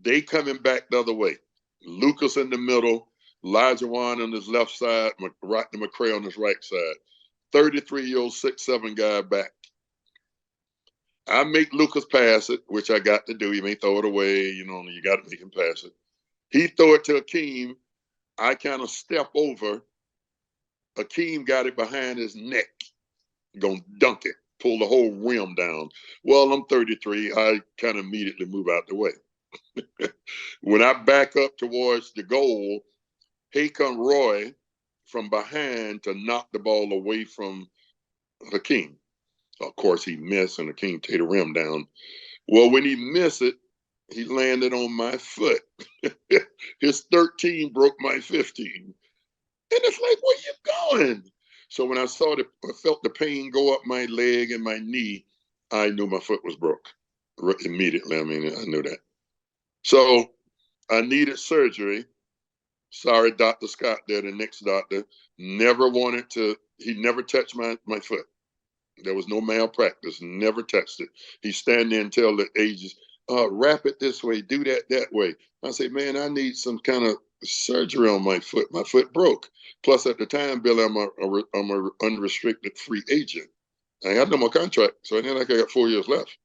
They coming back the other way. Lucas in the middle, Elijah Wan on his left side, Rodney McCray on his right side. 33-year-old 6'7" guy back. I make Lucas pass it, which I got to do. He may throw it away. You got to make him pass it. He throw it to Akeem. I kind of step over. Akeem got it behind his neck. Gonna dunk it. Pull the whole rim down. Well, I'm 33. I kind of immediately move out the way. When I back up towards the goal, here come Roy from behind to knock the ball away from Hakeem. Of course, he missed, and Hakeem take the rim down. Well, when he missed it, he landed on my foot. His 13 broke my 15. And it's like, where you going? So when I felt the pain go up my leg and my knee, I knew my foot was broke immediately. I knew that. So I needed surgery. Sorry, Dr. Scott there, the next doctor, never wanted to, he never touched my foot. There was no malpractice, never touched it. He stand there and tell the agents, wrap it this way, do that way. I say, man, I need some kind of surgery on my foot. My foot broke. Plus, at the time, Bill, I'm a unrestricted free agent. I had no more contract, so then I got 4 years left.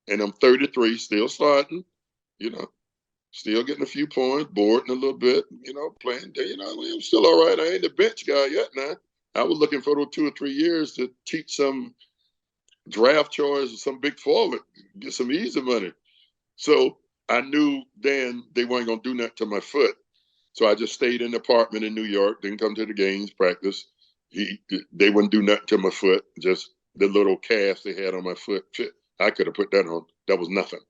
And I'm 33, still starting, still getting a few points, boarding a little bit, playing. I'm still all right. I ain't the bench guy yet now. I was looking for those 2 or 3 years to teach some draft choice or some big forward, get some easy money. So I knew then they weren't going to do nothing to my foot. So I just stayed in the apartment in New York, didn't come to the games, practice. They wouldn't do nothing to my foot, just the little cast they had on my foot. I could have put that on. That was nothing.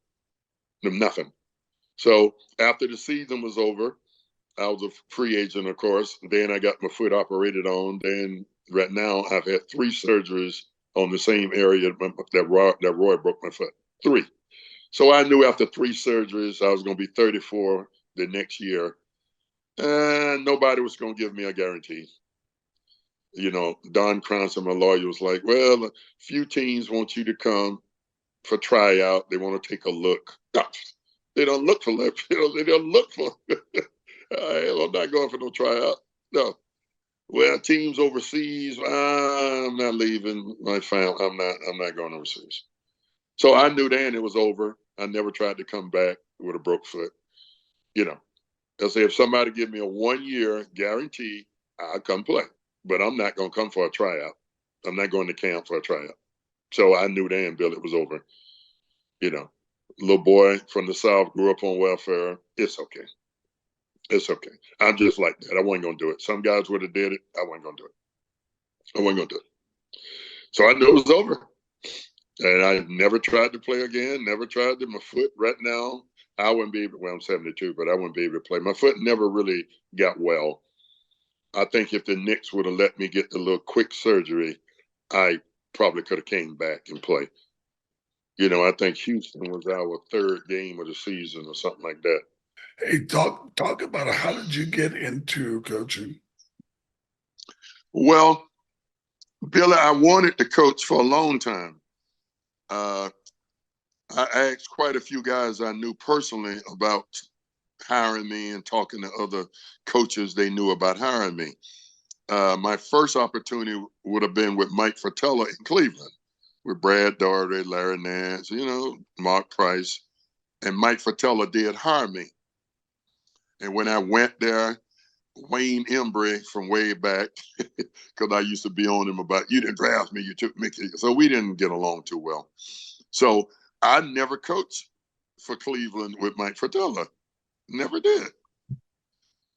Nothing. So after the season was over, I was a free agent, of course. Then I got my foot operated on. Then right now I've had 3 surgeries on the same area that Roy broke my foot. 3. So I knew after 3 surgeries I was going to be 34 the next year. And nobody was going to give me a guarantee. Don Cronson, my lawyer, was like, well, a few teams want you to come for tryout. They want to take a look. No, they don't look for that. They don't look for I'm not going for no tryout. No. Well, teams overseas, I'm not leaving my family. I'm not going overseas. So I knew then it was over. I never tried to come back with a broke foot. I say if somebody give me a 1-year guarantee, I'll come play. But I'm not going to come for a tryout. I'm not going to camp for a tryout. So I knew then, Bill, it was over. Little boy from the South, grew up on welfare. It's okay. It's okay. I'm just like that. I wasn't going to do it. Some guys would have did it. I wasn't going to do it. I wasn't going to do it. So I knew it was over. And I never tried to play again. Never tried to. My foot right now, I wouldn't be able, well, I'm 72, but I wouldn't be able to play. My foot never really got well. I think if the Knicks would have let me get the little quick surgery, I probably could have came back and played. I think Houston was our 3rd game of the season or something like that. Hey, talk about how did you get into coaching? Well, Billy, I wanted to coach for a long time. I asked quite a few guys I knew personally about hiring me and talking to other coaches they knew about hiring me. My first opportunity would have been with Mike Fratello in Cleveland, with Brad Daugherty, Larry Nance, Mark Price. And Mike Fratello did hire me. And when I went there, Wayne Embry from way back, because I used to be on him about, you didn't draft me, you took me. So we didn't get along too well. So I never coached for Cleveland with Mike Fratello. Never did.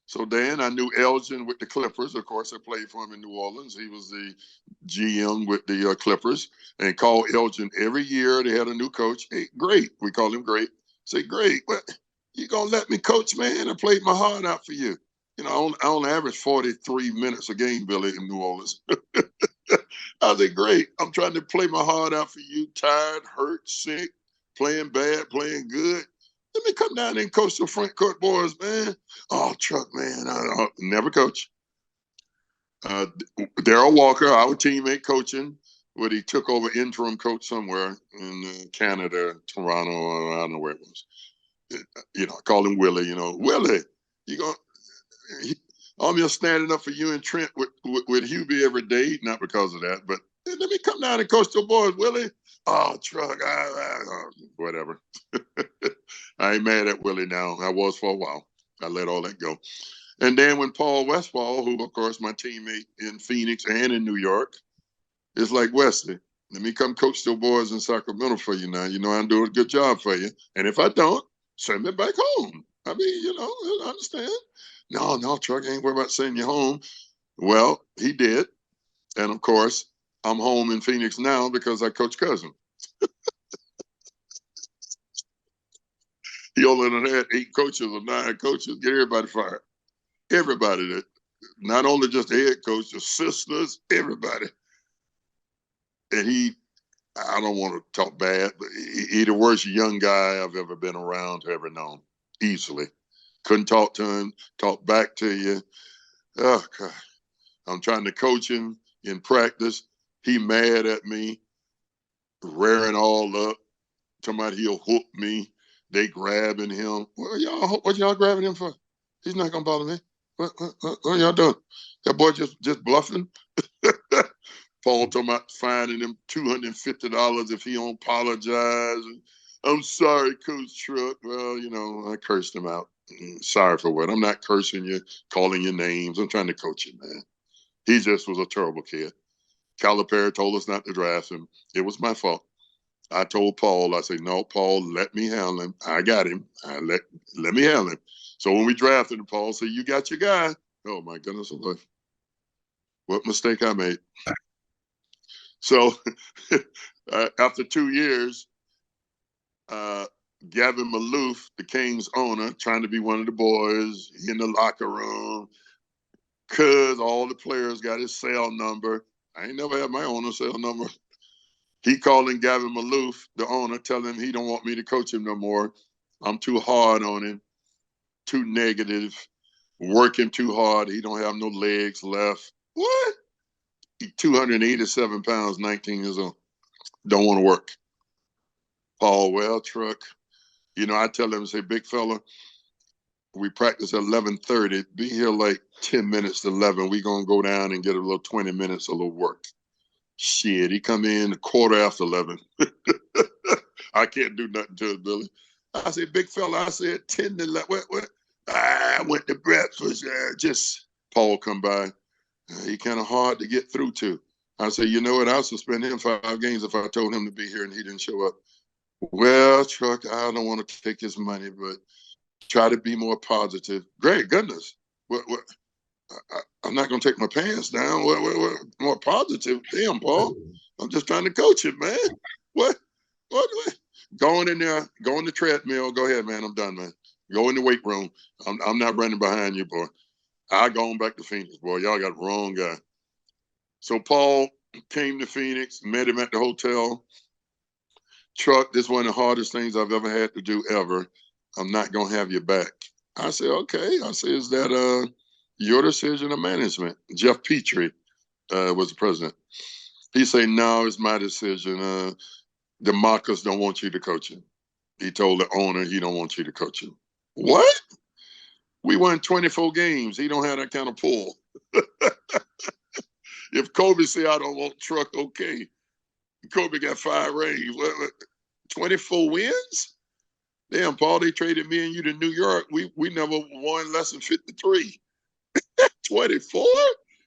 So then I knew Elgin with the Clippers. Of course, I played for him in New Orleans. He was the GM with the Clippers, and called Elgin every year. They had a new coach. Hey, great. We called him Great. Say, great. What? You going to let me coach, man? I played my heart out for you. You know, I on average 43 minutes a game, Billy, in New Orleans. I said, great. I'm trying to play my heart out for you. Tired, hurt, sick, playing bad, playing good. Let me come down and coach the front court boys, man. Oh, Chuck, man, I never coach. Darrell Walker, our teammate coaching, but he took over interim coach somewhere in Canada, Toronto, I don't know where it was. You know, I call him Willie, you know, Willie, you going I'm just standing up for you and Trent with Hubie every day, not because of that, but hey, let me come down and coach the boys, Willie. Oh, Truck, whatever. I ain't mad at Willie now. I was for a while. I let all that go. And then when Paul Westphal, who, of course, my teammate in Phoenix and in New York, is like, Wesley, let me come coach the boys in Sacramento for you now. You know, I'm doing a good job for you. And if I don't, send me back home. I mean, you know, I understand. No, Truck, I ain't worried about sending you home. Well, he did. And, of course, I'm home in Phoenix now because I coach Cousin. He only had 8 coaches or 9 coaches. Get everybody fired. Everybody, that not only just the head coach, the sisters, everybody. And I don't want to talk bad, but he the worst young guy I've ever been around, ever known, easily. Couldn't talk to him, talk back to you. Oh, God. I'm trying to coach him in practice. He mad at me, raring all up. Somebody he'll whoop me. They grabbing him. What y'all grabbing him for? He's not gonna bother me. What are y'all doing? That boy just bluffing. Paul talking about finding him $250 if he don't apologize. I'm sorry, Coach Truck. Well, you know, I cursed him out. Sorry for what? I'm not cursing you, calling your names. I'm trying to coach you, man. He just was a terrible kid. Calipari told us not to draft him. It was my fault. I told Paul, I said, no, Paul, let me handle him. I got him. Let me handle him. So when we drafted him, Paul said, you got your guy. Oh, my goodness. What mistake I made. So after 2 years, Gavin Maloof, the Kings owner, trying to be one of the boys in the locker room, because all the players got his cell number. I ain't never had my owner's cell number. He calling Gavin Maloof, the owner, telling him he don't want me to coach him no more. I'm too hard on him, too negative, working too hard. He don't have no legs left. What? 287 pounds, 19 years old. Don't want to work. Paul, well, Truck. You know, I tell him, say, big fella, we practice at 11:30. Be here like 10 minutes to 11. We going to go down and get a little 20 minutes, a little work. Shit, he come in a quarter after 11. I can't do nothing to it, Billy. I said, big fella, I said 10 to 11. What? I went to breakfast. Just Paul come by. He kind of hard to get through to. I said, you know what? I'll suspend him 5 games if I told him to be here and he didn't show up. Well, Chuck, I don't want to take his money, but try to be more positive. Great goodness. What? I'm not going to take my pants down. What? More positive? Damn, Paul. I'm just trying to coach him, man. What? Going in there, go on the treadmill. Go ahead, man. I'm done, man. Go in the weight room. I'm not running behind you, boy. I going back to Phoenix, boy. Y'all got the wrong guy. So Paul came to Phoenix, met him at the hotel. Truck, this is one of the hardest things I've ever had to do ever. I'm not going to have you back. I said, okay. I said, is that your decision or management? Jeff Petrie was the president. He said, no, it's my decision. The Marcus don't want you to coach him. He told the owner he don't want you to coach him. What? We won 24 games. He don't have that kind of pull. If Kobe say I don't want Truck, okay. Kobe got 5 rings. 24 wins? Damn, Paul, they traded me and you to New York. We never won less than 53. 24?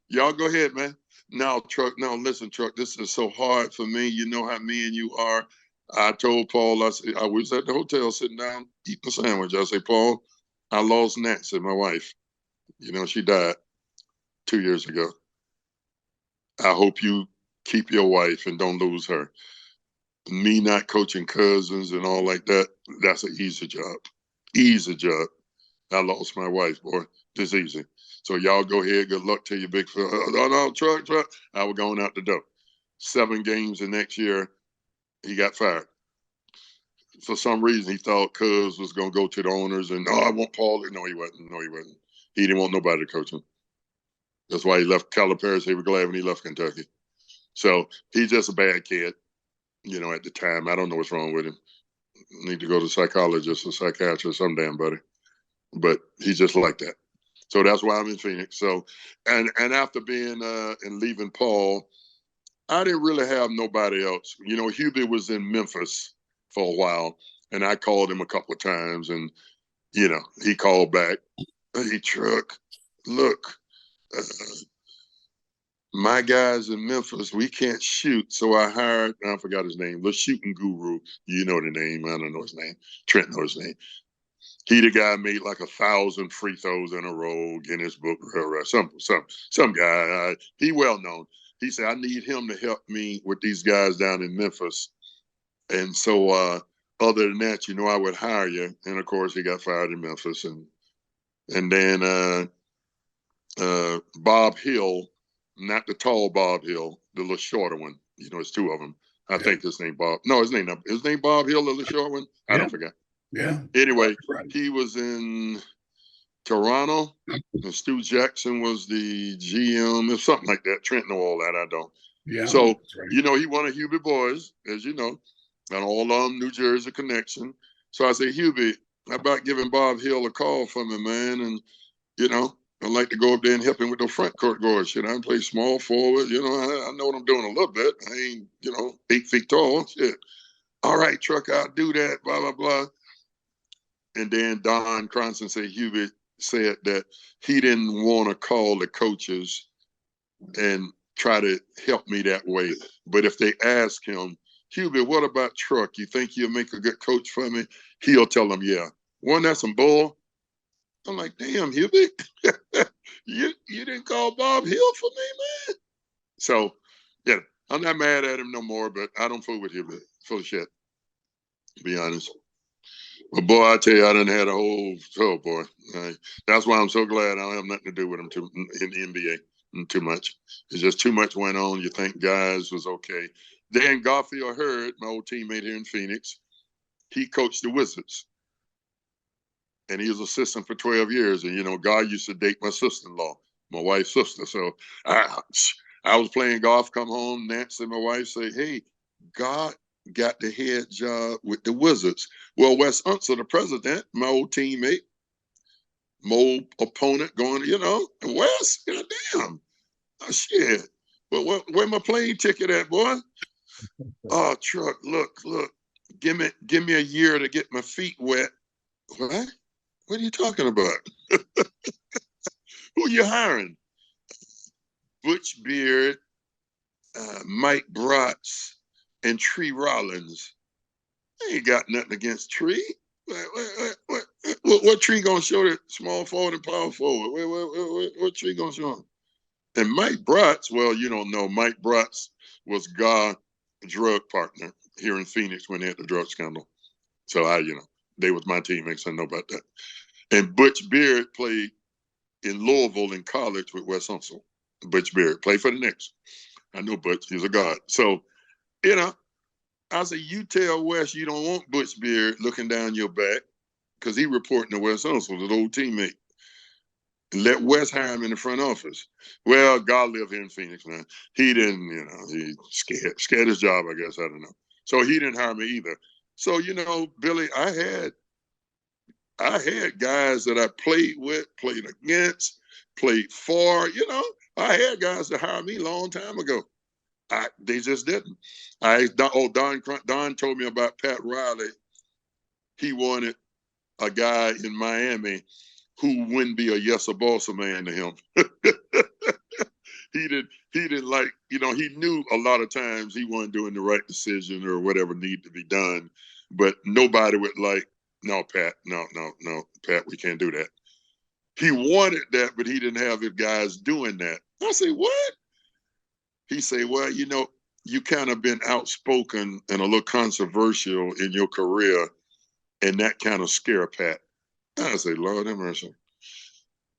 Y'all go ahead, man. Now, Truck, now listen, Truck, this is so hard for me. You know how me and you are. I told Paul, I was at the hotel sitting down eating a sandwich. I say, Paul, I lost Nancy, my wife. You know, she died 2 years ago. I hope you keep your wife and don't lose her. Me not coaching cousins and all like that, that's an easy job. Easy job. I lost my wife, boy. Just easy. So y'all go ahead. Good luck to you, big fella. No, Truck. I was going out the door. 7 games the next year, he got fired. For some reason, he thought Cuz was going to go to the owners and, I want Paul. No, he wasn't. No, he wasn't. He didn't want nobody to coach him. That's why he left Calipari. He was glad when he left Kentucky. So he's just a bad kid, you know, at the time. I don't know what's wrong with him. Need to go to a psychologist or psychiatrist, some damn buddy. But he's just like that. So that's why I'm in Phoenix. So, and after being and leaving Paul, I didn't really have nobody else. You know, Hubie was in Memphis for a while, and I called him a couple of times, and you know, he called back. Hey, Truck, look, my guys in Memphis, we can't shoot, so I hired. I forgot his name. The shooting guru. You know the name. I don't know his name. Trent knows his name. He the guy made like 1,000 free throws in a row, Guinness Book, some guy. He well known. He said, I need him to help me with these guys down in Memphis. And so other than that, you know, I would hire you. And of course, he got fired in Memphis. And then Bob Hill, not the tall Bob Hill, the little shorter one. You know, it's 2 of them. I think his name Bob. No, his name Bob Hill, the little short one. I don't forget. Yeah. Anyway, he was in Toronto, and Stu Jackson was the GM, or something like that. Trent know all that. I don't. Yeah. So, you know, he one of Hubie boys, as you know, and all New Jersey connection. So I say, Hubie, how about giving Bob Hill a call for me, man? And, you know, I'd like to go up there and help him with the front court guards. Shit, I play small forward. You know, I know what I'm doing a little bit. I ain't, you know, 8 feet tall. Shit. All right, Truck, I'll do that, blah, blah, blah. And then Don Cronson said, Hubie said that he didn't want to call the coaches and try to help me that way. But if they ask him, Hubie, what about Truck? You think he'll make a good coach for me? He'll tell them, yeah. Wasn't that some bull? I'm like, damn, Hubie, you didn't call Bob Hill for me, man. So, yeah, I'm not mad at him no more, but I don't fool with Hubie. Full of shit, to be honest. But boy, I tell you, I done had a whole, oh boy. That's why I'm so glad I don't have nothing to do with him in the NBA too much. It's just too much went on. You think guys was okay. Dan Garfield Hurd, my old teammate here in Phoenix, he coached the Wizards. And he was assistant for 12 years. And, you know, God used to date my sister-in-law, my wife's sister. So I was playing golf, come home, Nancy, my wife, say, hey, God got the head job with the Wizards. Well, Wes Unseld, the president, my old teammate, my old opponent going, you know, Wes, goddamn, oh, shit. Well, where my plane ticket at, boy? Oh, Truck, look, give me a year to get my feet wet. What? What are you talking about? Who are you hiring? Butch Beard, Mike Bratz, and Tree Rollins. I ain't got nothing against Tree. What Tree gonna show that small forward and power forward? What Tree gonna show him? And Mike Bratz, well, you don't know. Mike Bratz was God's drug partner here in Phoenix when they had the drug scandal. So they was my teammates. I know about that. And Butch Beard played in Louisville in college with Wes Unseld. Butch Beard played for the Knicks. I know Butch, he's a god. So, you know, I say, you tell Wes you don't want Butch Beard looking down your back because he reporting to Wes Unseld, his old teammate. Let Wes hire him in the front office. Well, God live here in Phoenix, man. He didn't, you know, he scared his job, I guess. I don't know. So he didn't hire me either. So, you know, Billy, I had guys that I played with, played against, played for, you know. I had guys that hired me a long time ago. They just didn't. Don told me about Pat Riley. He wanted a guy in Miami, who wouldn't be a yes or boss man to him. He didn't like, you know, he knew a lot of times he wasn't doing the right decision or whatever needed to be done, but nobody would like, no, Pat, no, Pat, we can't do that. He wanted that, but he didn't have the guys doing that. I say, what? He say, well, you know, you kind of been outspoken and a little controversial in your career, and that kind of scare Pat. I say, Lord have mercy.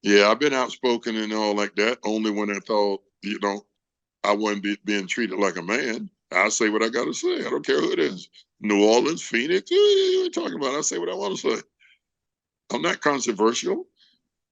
Yeah, I've been outspoken and all like that, only when I thought, you know, I wasn't being treated like a man. I say what I got to say. I don't care who it is. New Orleans, Phoenix, what are you talking about? I say what I want to say. I'm not controversial.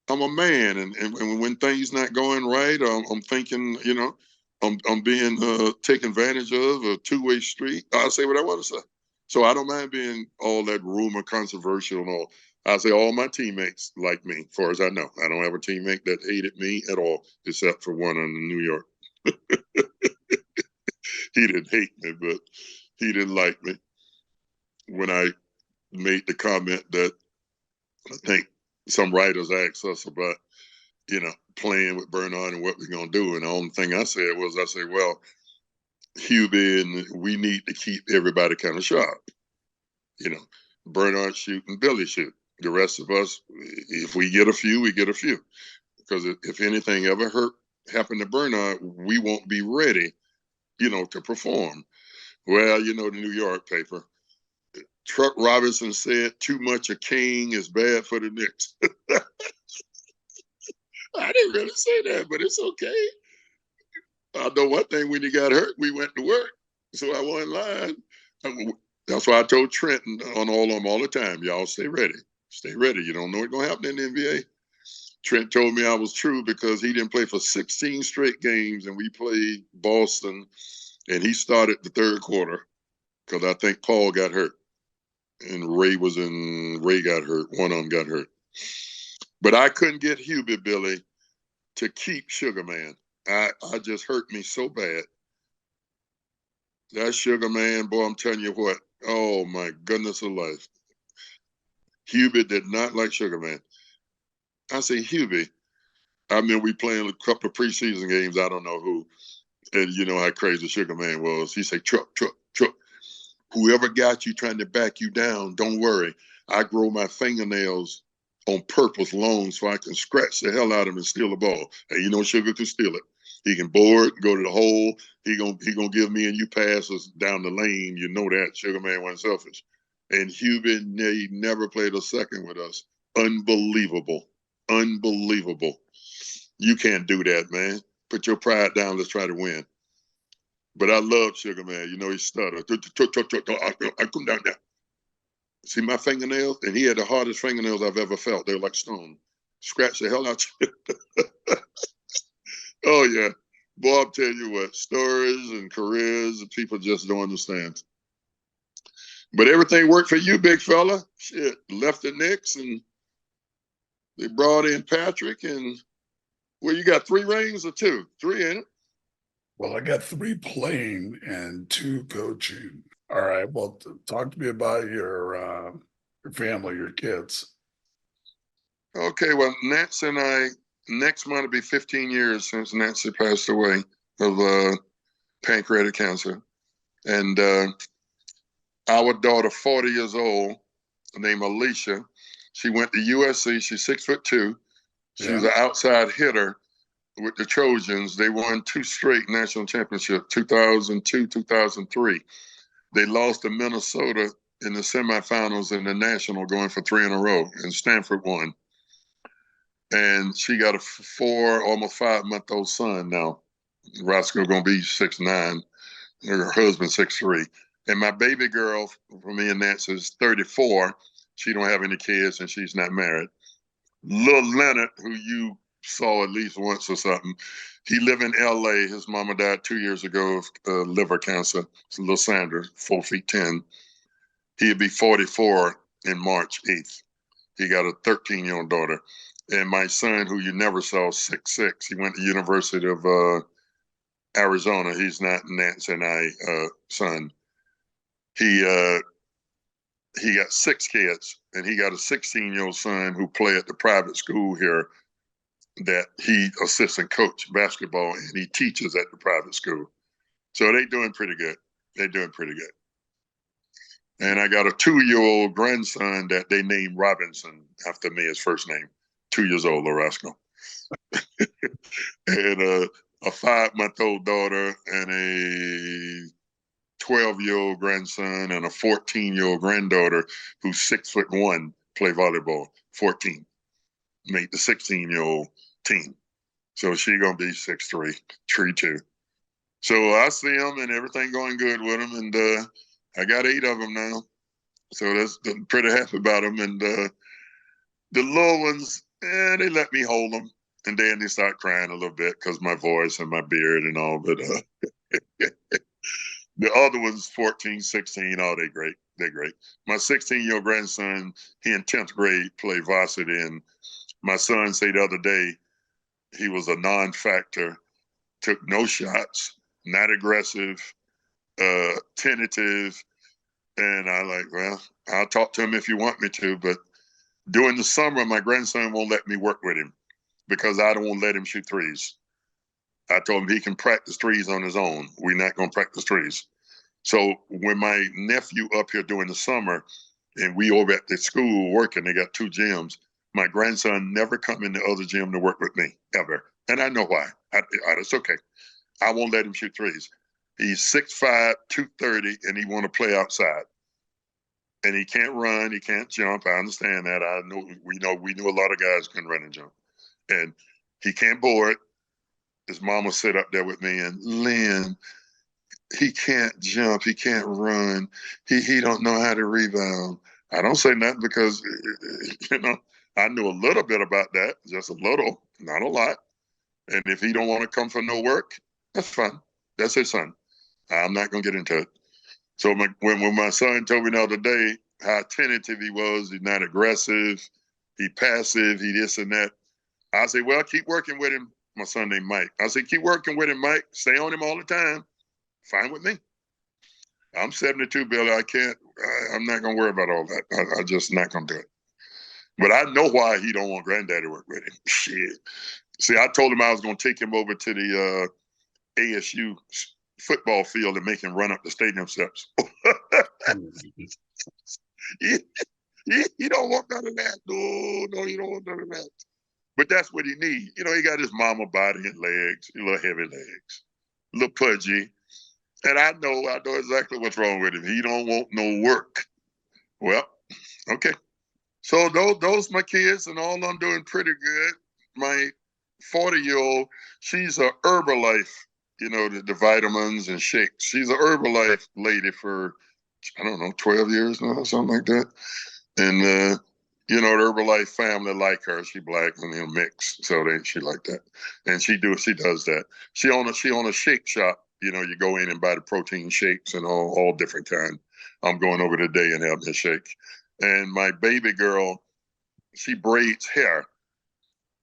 I'm a man, and when things not going right, I'm thinking, you know, I'm being taken advantage of, a two-way street. I say what I want to say. So I don't mind being all that rumor, controversial and all. I say all my teammates like me, as far as I know. I don't have a teammate that hated me at all, except for one in New York. He didn't hate me, but he didn't like me when I made the comment that I think some writers asked us about, you know, playing with Bernard and what we're going to do. And the only thing I said was, I said, well, Hubie, and we need to keep everybody kind of sharp. You know, Bernard shoot and Billy shoot. The rest of us, if we get a few, we get a few. Because if anything ever happened to Bernard, we won't be ready, you know, to perform. Well, you know, the New York paper, Truck Robinson said too much of King is bad for the Knicks. I didn't really say that, but it's okay. I know one thing, when he got hurt, we went to work. So I wasn't lying. That's why I told Trenton on all of them all the time, y'all stay ready. Stay ready. You don't know what's going to happen in the NBA. Trent told me I was true because he didn't play for 16 straight games, and we played Boston, and he started the third quarter because I think Paul got hurt. And Ray got hurt. One of them got hurt. But I couldn't get Hubie, Billy, to keep Sugar Man. I just hurt me so bad. That Sugar Man, boy, I'm telling you what. Oh, my goodness of life. Hubie did not like Sugar Man. I say, Hubie, I mean, we playing a couple of preseason games, I don't know who. And you know how crazy Sugar Man was. He said, Truck. Whoever got you trying to back you down, don't worry. I grow my fingernails on purpose long so I can scratch the hell out of him and steal the ball. And you know Sugar can steal it. He can board, go to the hole. He gonna give me and you passes down the lane. You know that Sugar Man wasn't selfish. And Hubie, he never played a second with us. Unbelievable. You can't do that, man. Put your pride down. Let's try to win. But I love Sugar Man. You know, he stuttered. I come down there. See my fingernails? And he had the hardest fingernails I've ever felt. They were like stone. Scratch the hell out you. Oh, yeah. Boy, I'll tell you what, stories and careers, people just don't understand. But everything worked for you, big fella. Shit, left the Knicks, and they brought in Patrick, and well, you got 3 rings or 2? 3, ain't it? Well, I got 3 playing and 2 coaching. All right. Well, talk to me about your family, your kids. Okay. Well, Nancy and I, next month will be 15 years since Nancy passed away of pancreatic cancer. And our daughter, 40 years old, named Alicia, she went to USC. She's 6'2". She was an outside hitter with the Trojans. They won 2 straight national championships, 2002, 2003. They lost to Minnesota in the semifinals in the national, going for 3 in a row, and Stanford won. And she got a almost 5-month-old son now. Roscoe gonna be 6'9". Her husband 6'3". And my baby girl for me and Nancy is 34. She don't have any kids and she's not married. Little Leonard, who you saw at least once or something, he live in LA. His mama died 2 years ago of liver cancer. It's little Sandra, 4'10". He'll be 44 in March 8th. He got a 13-year-old daughter. And my son, who you never saw, 6'6", he went to the University of Arizona. He's not Nance and I son. He he got 6 kids, and he got a 16-year-old son who play at the private school here that he assistant coach basketball, and he teaches at the private school. So they doing pretty good. They're doing pretty good. And I got a 2-year-old grandson that they named Robinson after me, his first name. 2 years old, little rascal. And a 5-month-old daughter and a 12-year-old grandson and a 14-year-old granddaughter who's 6'1", play volleyball. 14, made the 16-year-old team. So she gonna be 6'3", 3'2". So I see them and everything going good with them, and I got 8 of them now. So I'm pretty happy about them. And the little ones, they let me hold them, and then they start crying a little bit because my voice and my beard and all. But the other ones, 14, 16, oh, they're great. They're great. My 16-year-old grandson, he in 10th grade, played varsity, and my son said the other day he was a non-factor, took no shots, not aggressive, tentative. And I like, well, I'll talk to him if you want me to, but during the summer, my grandson won't let me work with him because I don't want to let him shoot threes. I told him he can practice threes on his own. We're not going to practice threes. So when my nephew up here during the summer, and we over at the school working, they got 2 gyms, my grandson never come in the other gym to work with me, ever. And I know why. It's okay. I won't let him shoot threes. He's 6'5", 230, and he want to play outside. And he can't run, he can't jump. I understand that. We know a lot of guys can run and jump. And he can't board. His mama sit up there with me, and Len, he can't jump, he can't run, he don't know how to rebound. I don't say nothing because I knew a little bit about that, just a little, not a lot. And if he don't want to come for no work, that's fine. That's his son. I'm not gonna get into it. So when my son told me the other day how tentative he was, he's not aggressive, he passive, he this and that, I say, well, keep working with him. My son named Mike. I say, keep working with him, Mike. Stay on him all the time. Fine with me. I'm 72, Billy. I'm not gonna worry about all that. I just not gonna do it. But I know why he don't want granddaddy to work with him. Shit. See, I told him I was gonna take him over to the ASU football field and make him run up the stadium steps. he don't want none of that. No, he don't want none of that. But that's what he needs. He got his mama body and legs, little heavy legs, a little pudgy. And I know exactly what's wrong with him. He don't want no work. Well, okay. So those my kids, and all of them doing pretty good. My 40-year-old, she's a Herbalife, the vitamins and shakes. She's a Herbalife lady for, I don't know, 12 years now, something like that. And, the Herbalife family like her. She black and mixed, so she like that. And she does that. She own a shake shop. You go in and buy the protein shakes and all different kind. I'm going over today and having a shake. And my baby girl, she braids hair.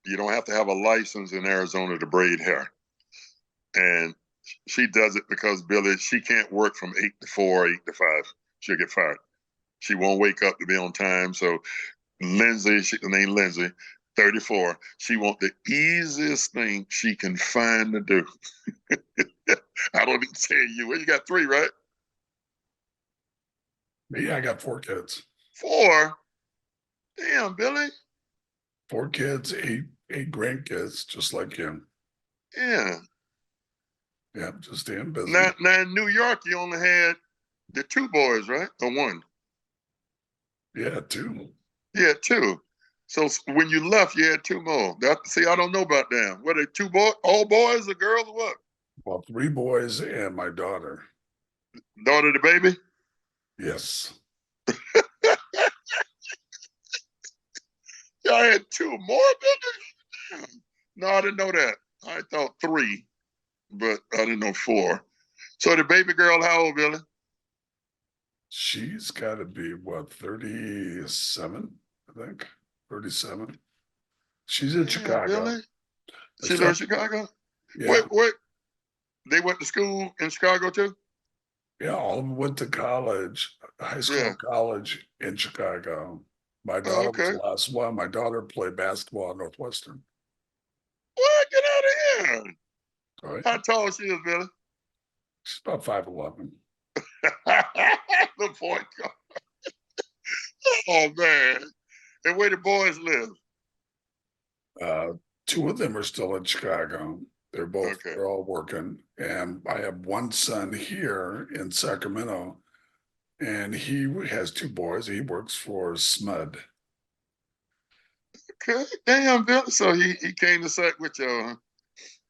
You don't have to have a license in Arizona to braid hair. And she does it because, Billy, she can't work from 8 to 4, 8 to 5. She'll get fired. She won't wake up to be on time. So Lindsay, her name Lindsay, 34. She wants the easiest thing she can find to do. I don't even tell you. Well, you got 3, right? Yeah, I got 4 kids. 4? Damn, Billy. 4 kids, 8 grandkids, just like him. Yeah. Yeah, just staying busy. Now in New York, you only had the 2 boys, right? Or 1? Yeah, 2. Yeah, 2. So when you left, you had 2 more. See, I don't know about them. Were they 2 boys, all boys or girls or what? Well, 3 boys and my daughter. Daughter the baby? Yes. Y'all had 2 more, baby? No, I didn't know that. I thought 3, but I didn't know 4. So the baby girl, how old, Billy? She's got to be, 37, I think. 37. She's in Chicago. Billy? She lives in Chicago? Yeah. Wait. They went to school in Chicago too? Yeah, all of them went to college, high school Yeah. and college in Chicago. My Oh, daughter was okay. the last one. My daughter played basketball at Northwestern. What? Get out of here. All right. How tall she is, Billy? She's about 5'11". The point guard. Oh man. And where the boys live? Uh, Two of them are still in Chicago. Okay. They're all working. And I have one son here in Sacramento, and he has two boys. He works for SMUD. Okay. Damn, Billy. So he came to sack with you. Huh?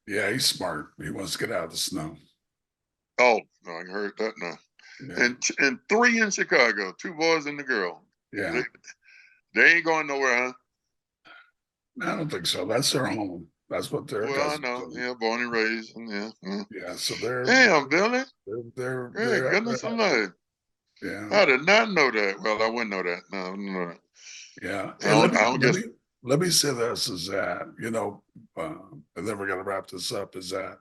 Yeah, he's smart. He wants to get out of the snow. Oh, no, I heard that now. Yeah. And three in Chicago, two boys and the girl. Yeah. They ain't going nowhere, huh? I don't think so. That's their home. That's what they're Well, I accustomed know. to. Yeah, born and raised. And yeah. Yeah. So Damn, Billy. Hey, they're goodness alive. yeah. I did not know that. Well, I wouldn't know that. No, I wouldn't know that. Yeah. I And don't, I don't guess. let me say this is that, and then we're gonna wrap this up, is that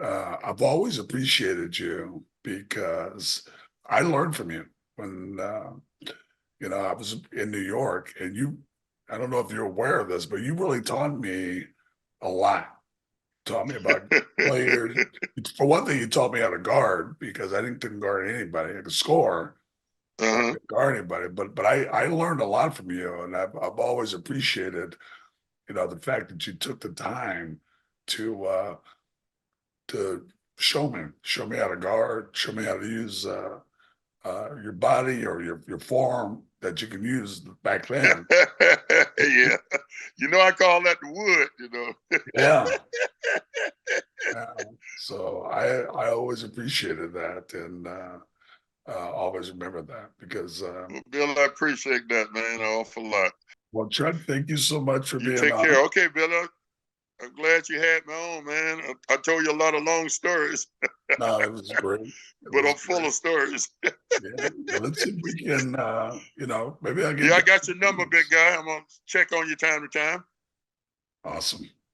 I've always appreciated you because I learned from you when I was in New York, and I don't know if you're aware of this, but you really taught me a lot. Taught me about players. For one thing, you taught me how to guard because I couldn't guard anybody. I could score, but I Uh-huh. couldn't guard anybody. But I learned a lot from you, and I've always appreciated, the fact that you took the time to to show me how to guard, show me how to use your body or your form that you can use back then. Yeah. I call that the wood, Yeah. Yeah. So I always appreciated that, and always remember that because Well, Bill, I appreciate that, man, an awful lot. well, Chuck, thank you so much for You being take on. care. Okay, Bill, I'm glad you had me on, man. I told you a lot of long stories, No, it was great. It but was I'm full great. of stories. Yeah. Well, let's see if we can, maybe I Yeah, can I get got your number, big guy. I'm going to check on you time to time. awesome.